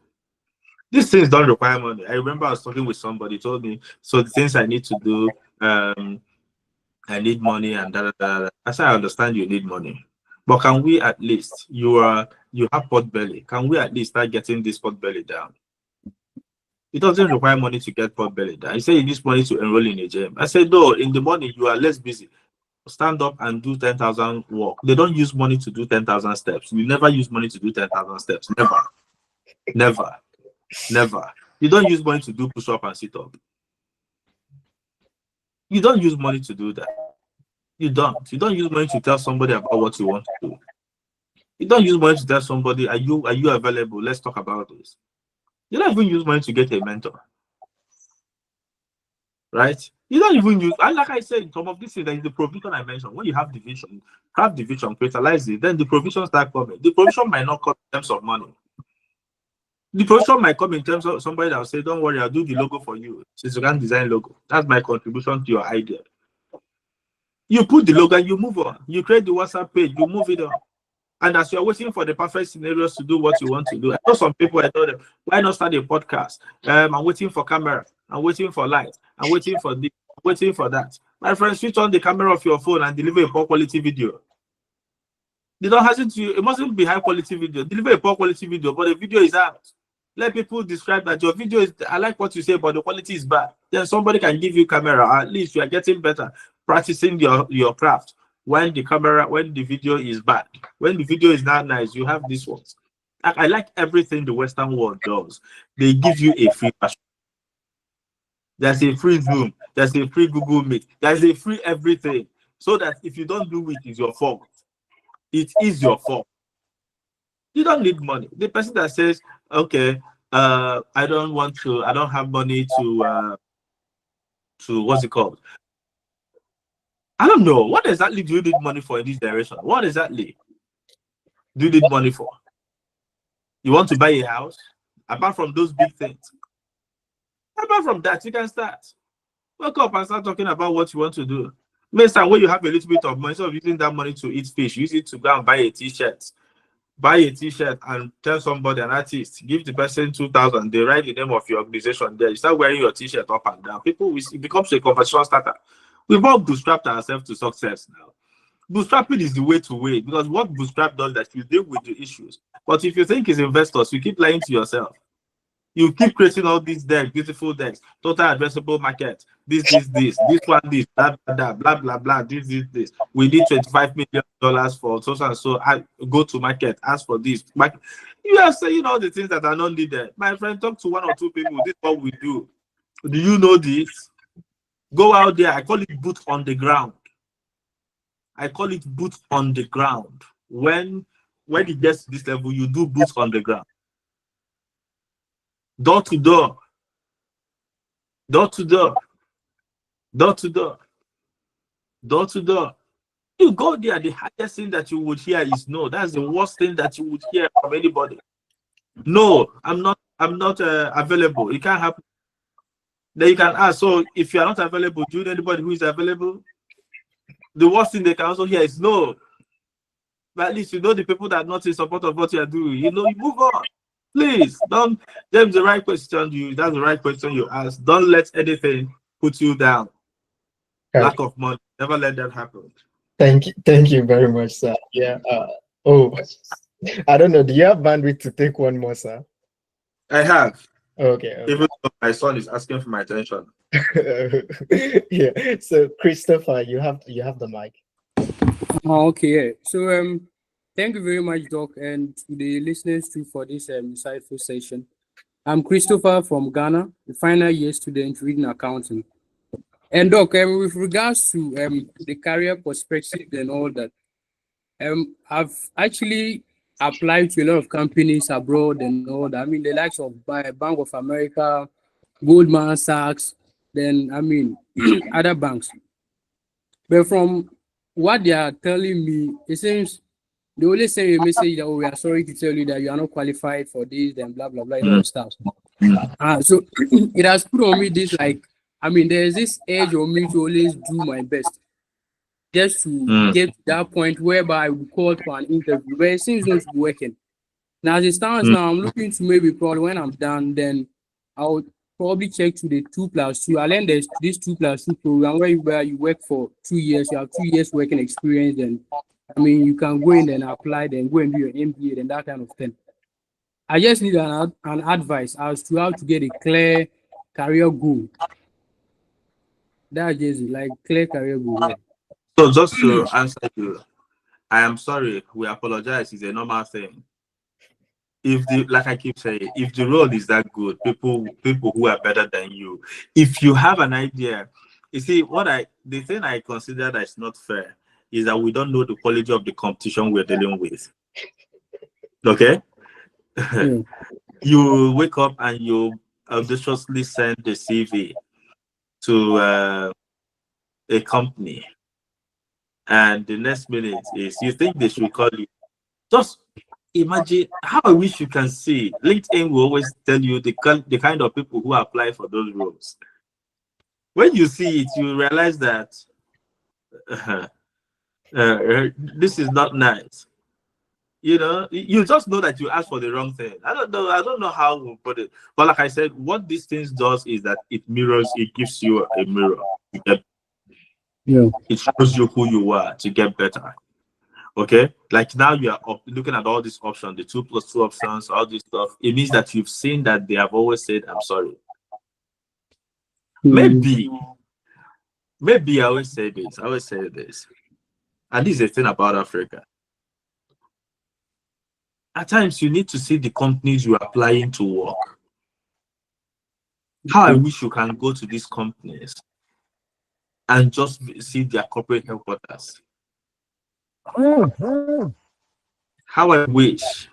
These things don't require money. I remember I was talking with somebody, told me, so the things I need to do, I need money and da da da. I said, I understand you need money. But can we at least, you have pot belly. Can we at least start getting this pot belly down? It doesn't require money to get pot belly down. You say you need money to enroll in a gym. I said, no, in the morning you are less busy. Stand up and do 10,000 walk. They don't use money to do 10,000 steps. You never use money to do 10,000 steps. Never. Never. Never. You don't use money to do push up and sit up. You don't use money to do that. You don't. You don't use money to tell somebody about what you want to do. You don't use money to tell somebody, are you available? Let's talk about this. You don't even use money to get a mentor. Right? You don't even use, and like I said, some of these things, there is the provision I mentioned. When you have the vision, crystallize it, then the provisions start coming. The provision might not come in terms of money. The provision might come in terms of somebody that will say, don't worry, I'll do the logo for you. Since you can't design logo. That's my contribution to your idea. You put the logo and you move on. You create the WhatsApp page, you move it on. And as you're waiting for the perfect scenarios to do what you want to do, I know some people, I told them, why not start a podcast? I'm waiting for camera. I'm waiting for light. I'm waiting for this. I'm waiting for that. My friend, switch on the camera of your phone and deliver a poor quality video. They don't have to, it mustn't be high quality video. Deliver a poor quality video, but the video is out. Let people describe that your video is, I like what you say, but the quality is bad. Then somebody can give you camera. At least you are getting better, practicing your craft. When the video is bad, when the video is not nice, you have this one. I like everything the Western world does. They give you a free version. There's a free Zoom. There's a free Google Meet. There's a free everything. So that if you don't do it, it's your fault. It is your fault. You don't need money. The person that says, okay, I don't have money to what's it called? I don't know. What exactly do you need money for in this direction? What exactly do you need money for? You want to buy a house? Apart from those big things. Apart from that, you can start. Wake up and start talking about what you want to do. Next time when you have a little bit of money, instead of using that money to eat fish, use it to go and buy a t-shirt. Buy a t-shirt and tell somebody, an artist, give the person 2,000. They write the name of your organization there. You start wearing your t-shirt up and down. It becomes a conversation starter. We've all bootstrapped ourselves to success now. Bootstrapping is the way to win because what bootstrap does that you deal with the issues. But if you think it's investors, you keep lying to yourself. You keep creating all these decks, beautiful decks, total addressable market, this, one, this, blah, blah, blah, this. We need $25 million for so and so. I go to market, ask for this. You are saying all the things that are not needed. My friend, talk to one or two people. This is what we do. Do you know this? Go out there. I call it boot on the ground. I call it boot on the ground. When it gets to this level, you do boots on the ground. Door to door. Door to door. Door to door. Door to door. You go there, the highest thing that you would hear is no. That's the worst thing that you would hear from anybody. No, I'm not available. It can't happen. Then you can ask, so if you are not available, do you know anybody who is available? The worst thing they can also hear is no. But at least you know the people that are not in support of what you are doing. You move on. Please don't. That's the right question. That's the right question you ask. Don't let anything put you down. Okay. Lack of money. Never let that happen. Thank you very much, sir. Yeah. I don't know. Do you have bandwidth to take one more, sir? I have. Okay. Even though my son is asking for my attention. Yeah. So Christopher, you have the mic. Okay. Yeah. So thank you very much, Doc, and to the listeners too for this insightful session. I'm Christopher from Ghana, the final year student reading accounting. And Doc, with regards to the career perspective and all that, I've actually applied to a lot of companies abroad and all that. I mean, the likes of Bank of America, Goldman Sachs, then I mean other banks. But from what they are telling me, it seems they only send you a message that, oh, we are sorry to tell you that you are not qualified for this, then blah blah blah, a lot of stuff. So it has put on me this, like, I mean, there's this edge on me to always do my best just to get to that point whereby I will call for an interview, but it seems not to be working. Now, as it stands now, I'm looking to maybe probably when I'm done, then I'll probably check to the 2+2. I learned there's this 2+2 program where you work for 2 years, you have 2 years working experience, and I mean, you can go in and apply, then go and do your MBA, and that kind of thing. I just need an advice as to how to get a clear career goal. That's just like clear career goal. Yeah. So just to answer you, I am sorry, we apologize. It's a normal thing. If the, like I keep saying, if the role is that good, people who are better than you, if you have an idea, you see the thing I consider that is not fair is that we don't know the quality of the competition we're dealing with. Okay. Yeah. You wake up and you audaciously send the CV to a company, and the next minute is you think they should call you. Just imagine how I wish you can see. LinkedIn will always tell you the kind of people who apply for those roles. When you see it, you realize that this is not nice. You know, you just know that you asked for the wrong thing. I don't know how we put it. But like I said, what these things does is that it gives you a mirror. Yeah. It shows you who you are to get better. Okay, like now you are looking at all these options, the 2+2 options, all this stuff. It means that you've seen that they have always said, "I'm sorry." Maybe I always say this. And this is the thing about Africa. At times, you need to see the companies you are applying to work. How I wish you can go to these companies and just see their corporate headquarters. How I wish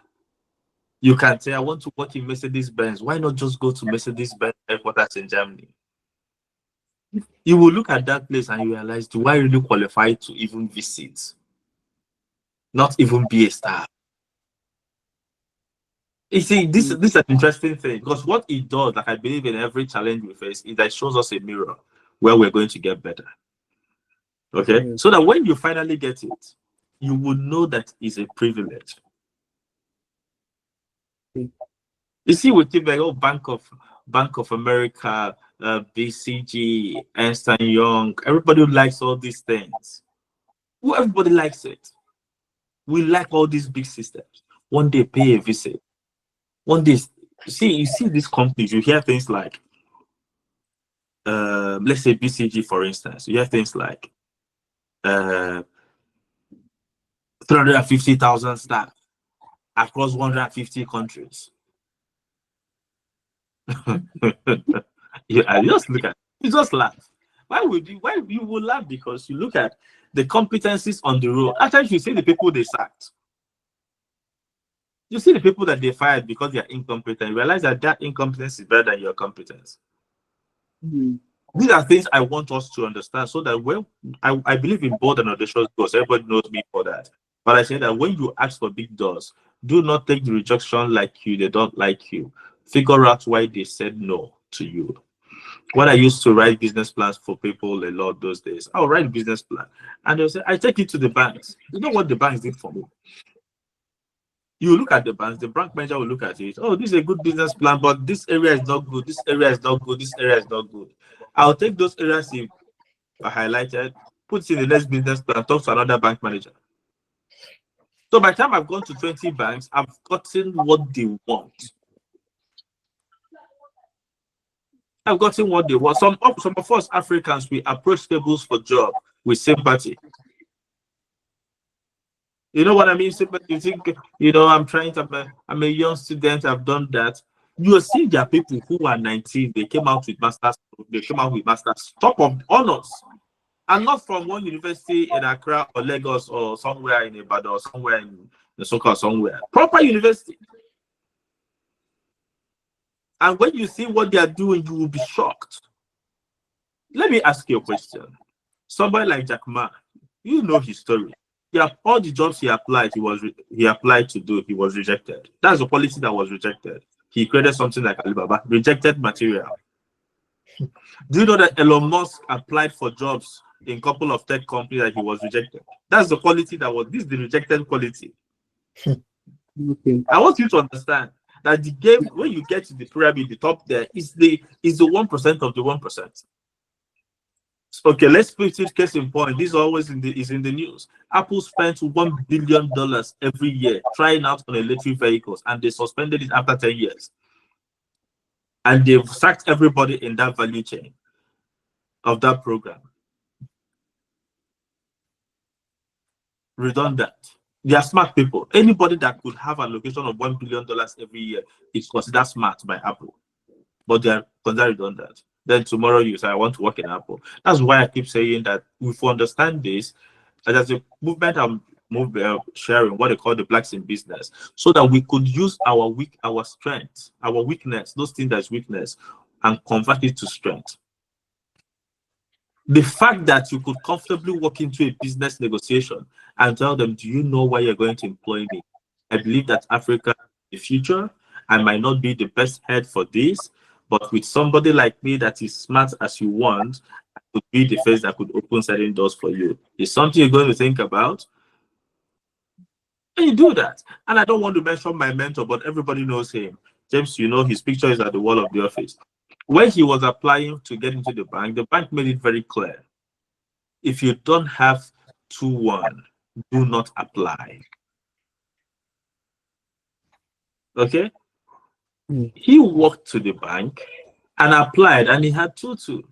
you can say, I want to work in Mercedes-Benz. Why not just go to Mercedes-Benz headquarters in Germany? You will look at that place and you realize, do I really qualify to even visit? Not even be a star. You see, this is an interesting thing, because what it does, like I believe in every challenge we face, is that it shows us a mirror where we're going to get better. Okay? So that when you finally get it, you will know that it's a privilege. You see, we keep like, oh, Bank of America, BCG, Ernst & Young, everybody likes all these things. Well, everybody likes it. We like all these big systems. One day, pay a visit. One day, you see these companies, you hear things like, let's say BCG, for instance, you hear things like 350,000 staff across 150 countries. Yeah, just look at, you just laugh. Why you will laugh? Because you look at the competencies on the road. Actually, you see the people they sacked. You see the people that they fired because they are incompetent. You realize that incompetence is better than your competence. These are things I want us to understand, so that when I believe in bold and audacious goals, everybody knows me for that. But I say that when you ask for big doors, do not take the rejection like they don't like you. Figure out why they said no to you. When I used to write business plans for people a lot those days, I'll write a business plan and they'll say, I take it to the banks. You know what the banks did for me? You look at the banks, the bank manager will look at it. Oh, this is a good business plan, but this area is not good. This area is not good. This area is not good. I'll take those areas you highlighted, put in the next business plan, talk to another bank manager. So by the time I've gone to 20 banks, I've gotten what they want. I've gotten what they want. Some of us Africans, we approach tables for job with sympathy. You know what I mean? Sympathy. You think, I'm a young student, I've done that. You see, there are people who are 19, they came out with master's they came out with masters, top of honors, and not from one university in Accra or Lagos or somewhere in Ibadan or somewhere in the so-called somewhere. Proper university. And when you see what they are doing, you will be shocked. Let me ask you a question. Somebody like Jack Ma, you know his story. Yeah, all the jobs he applied to do, he was rejected. That's the policy that was rejected. He created something like Alibaba, rejected material. Do you know that Elon Musk applied for jobs in a couple of tech companies that he was rejected? That's the quality this is the rejected quality. Okay. I want you to understand that the game, when you get to the pyramid, the top there is the 1% of the 1%. Okay, let's put it case in point. This always is in the news. Apple spent $1 billion every year trying out on electric vehicles, and they suspended it after 10 years. And they've sacked everybody in that value chain of that program. Redundant. They are smart people. Anybody that could have a allocation of $1 billion every year is considered smart by Apple. But they are considered redundant. Then tomorrow you say, I want to work in Apple. That's why I keep saying that if we understand this, there's a movement I'm sharing what they call the blacks in business, so that we could use our strength, our weakness, those things that's weakness, and convert it to strength. The fact that you could comfortably walk into a business negotiation and tell them, do you know why you're going to employ me? I believe that Africa in the future, I might not be the best head for this, but with somebody like me that is smart as you want, I could be the face that could open certain doors for you. It's something you're going to think about. And you do that. And I don't want to mention my mentor, but everybody knows him. James, you know, his picture is at the wall of the office. When he was applying to get into the bank made it very clear. If you don't have 2-1, do not apply. Okay? He walked to the bank and applied, and he had 2-2.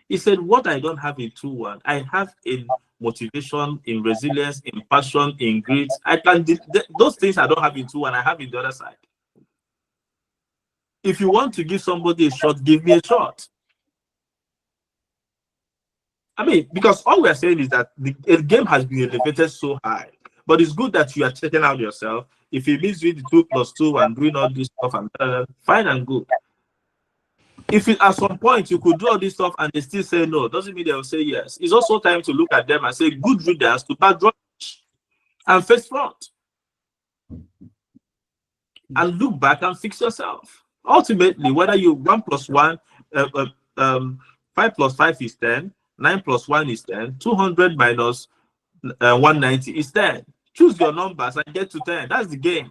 He said, what I don't have in 2-1, I have in motivation, in resilience, in passion, in grit. I can those things I don't have in 2-1, I have in the other side. If you want to give somebody a shot, give me a shot. I mean, because all we're saying is that the game has been elevated so high, but it's good that you are checking out yourself. If it means doing the 2+2 and doing all this stuff, and fine and good. If at some point you could do all this stuff and they still say no, doesn't mean they will say yes. It's also time to look at them and say good riddance to bad rubbish and face front. And look back and fix yourself. Ultimately, whether you 1 + 1, 5 + 5 is 10, 9 + 1 is 10, 200 minus 190 is 10. Choose your numbers and get to 10. That's the game.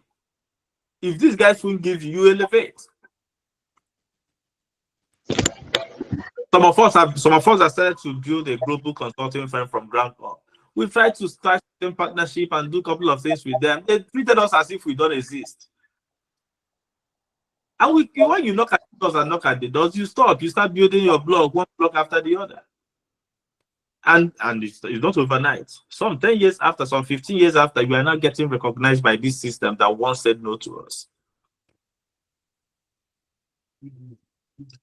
If these guys won't give you, you elevate. Some of us have started to build a global consulting firm from ground up. We tried to start a partnership and do a couple of things with them. They treated us as if we don't exist. And when you knock at the doors and knock at the doors, you stop. You start building your blog, one block after the other. And it's not overnight. Some 10 years after, some 15 years after, you are now getting recognized by this system that once said no to us.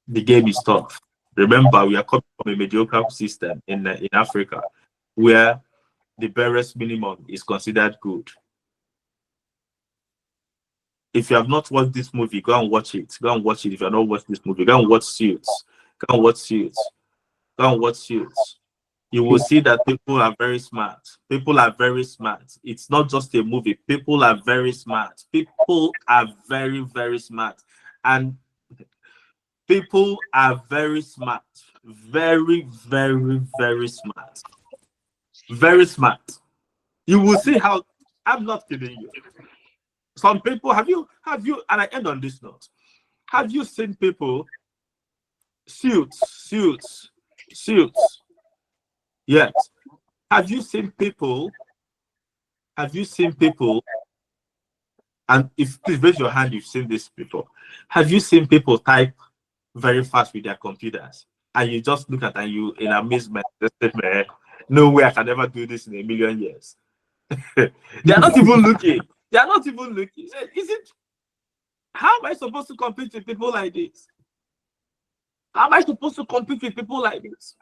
The game is tough. Remember, we are coming from a mediocre system in Africa, where the barest minimum is considered good. If you have not watched this movie, go and watch it. Go and watch it. If you have not watched this movie, go and watch Suits. Go and watch Suits. Go and watch Suits. You will see that people are very smart. People are very smart. It's not just a movie. People are very smart. People are very, very smart. And people are very smart. Very, very, very smart. Very smart. You will see how, I'm not kidding you. Some people, have you, and I end on this note. Have you seen people, suits? Yes. Have you seen people, and if please raise your hand, you've seen this before. Have you seen people type very fast with their computers? And you just look at and you in amazement, no way I can ever do this in a million years. They are not even looking. They are not even looking. Is it? How am I supposed to compete with people like this? How am I supposed to compete with people like this?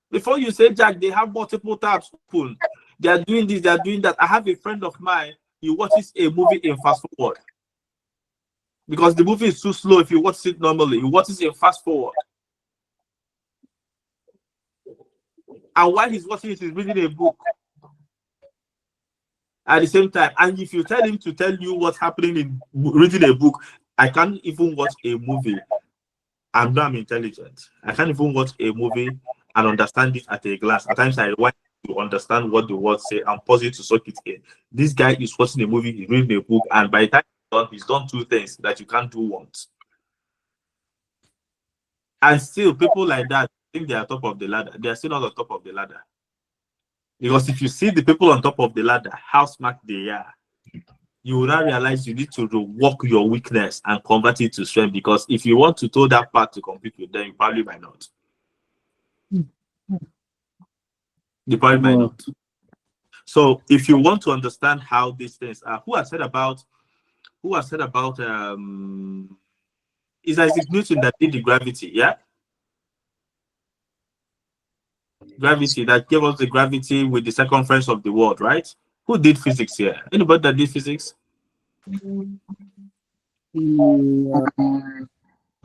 Before you say, Jack, they have multiple tabs open. They are doing this, they are doing that. I have a friend of mine, he watches a movie in fast forward. Because the movie is too slow if you watch it normally. He watches it in fast forward. And while he's watching it, he's reading a book at the same time. And if you tell him to tell you what's happening in reading a book, I can't even watch a movie. I'm not intelligent. I can't even watch a movie and understand it at a glance. At times I want to understand what the words say and pause it to soak it in. This guy is watching a movie, he's reading a book, and by the time he's done two things that you can't do once. And still, people like that think they are top of the ladder. They are still not on top of the ladder. Because if you see the people on top of the ladder, how smart they are, you will now realize you need to rework your weakness and convert it to strength. Because if you want to toe that path to compete with them, you probably might not. You probably might not. So if you want to understand how these things are, who has said about is Isaac Newton that did the gravity, yeah? Gravity, that gave us the gravity with the circumference of the world, right? Who did physics here? Anybody that did physics?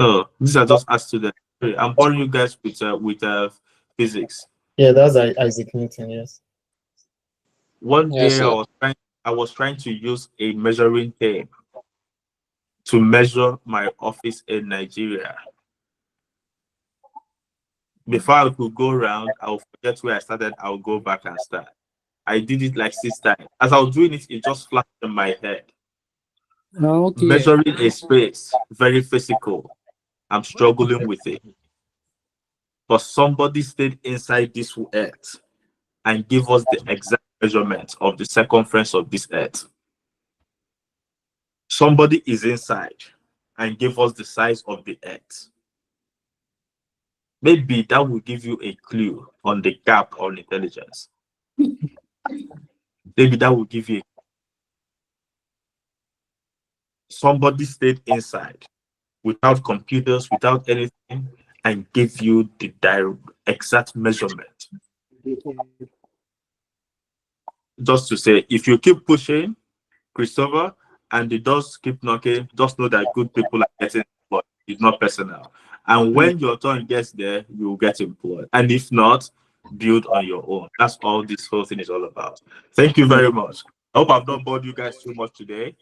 So these are just asked to them. I'm boring you guys with physics. Yeah, that's Isaac Newton. Yes. One Yes, day sir. I was trying to use a measuring tape to measure my office in Nigeria. Before I could go around, I'll forget where I started. I'll go back and start. I did it like 6 times. As I was doing it, it just flashed in my head. Okay. Measuring a space, very physical. I'm struggling with it. But somebody stayed inside this earth and gave us the exact measurement of the circumference of this earth. Somebody is inside and gave us the size of the earth. Maybe that will give you a clue on the gap on intelligence. Maybe that will give you somebody stayed inside without computers, without anything, and give you the exact measurement. Just to say, if you keep pushing, Christopher, and the doors keep knocking, just know that good people are getting employed. It's not personal. And when your turn gets there, you will get employed. And if not, build on your own. That's all this whole thing is all about. Thank you very much. I hope I've not bored you guys too much today.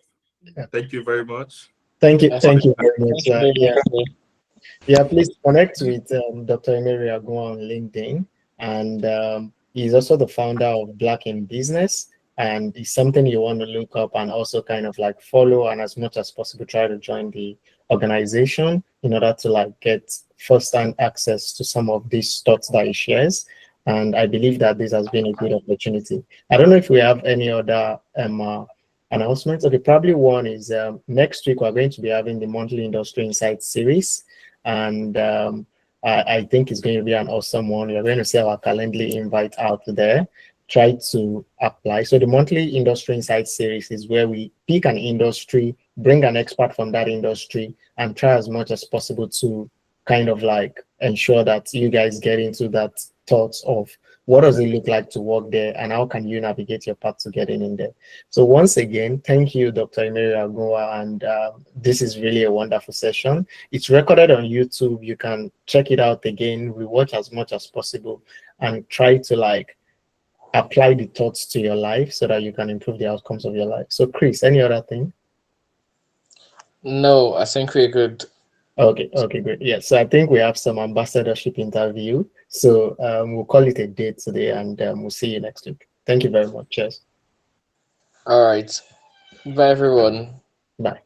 Thank you very much. Thank you. Yes, Thank sir. you very much. Thank you Yeah. very much. Yeah, please connect with Dr. Emerie Agunwah on LinkedIn. And he's also the founder of Black in Business. And it's something you want to look up and also kind of like follow, and as much as possible try to join the organization in order to like get first-hand access to some of these thoughts that he shares. And I believe that this has been a good opportunity. I don't know if we have any other announcements. Okay, probably one is next week we're going to be having the monthly industry insight series. And I think it's going to be an awesome one. We're going to see our Calendly invite out there. Try to apply. So the monthly industry insight series is where we pick an industry, bring an expert from that industry, and try as much as possible to kind of like ensure that you guys get into that thoughts of what does it look like to work there and how can you navigate your path to getting in there. So once again, thank you, Dr. Emerie Agunwah, and this is really a wonderful session. It's recorded on YouTube. You can check it out again, rewatch as much as possible, and try to like apply the thoughts to your life so that you can improve the outcomes of your life. So Chris, any other thing? No, I think we're good. Okay, great. Yeah, so I think we have some ambassadorship interview. So we'll call it a day today, and we'll see you next week. Thank you very much. Cheers. All right. Bye, everyone. Bye.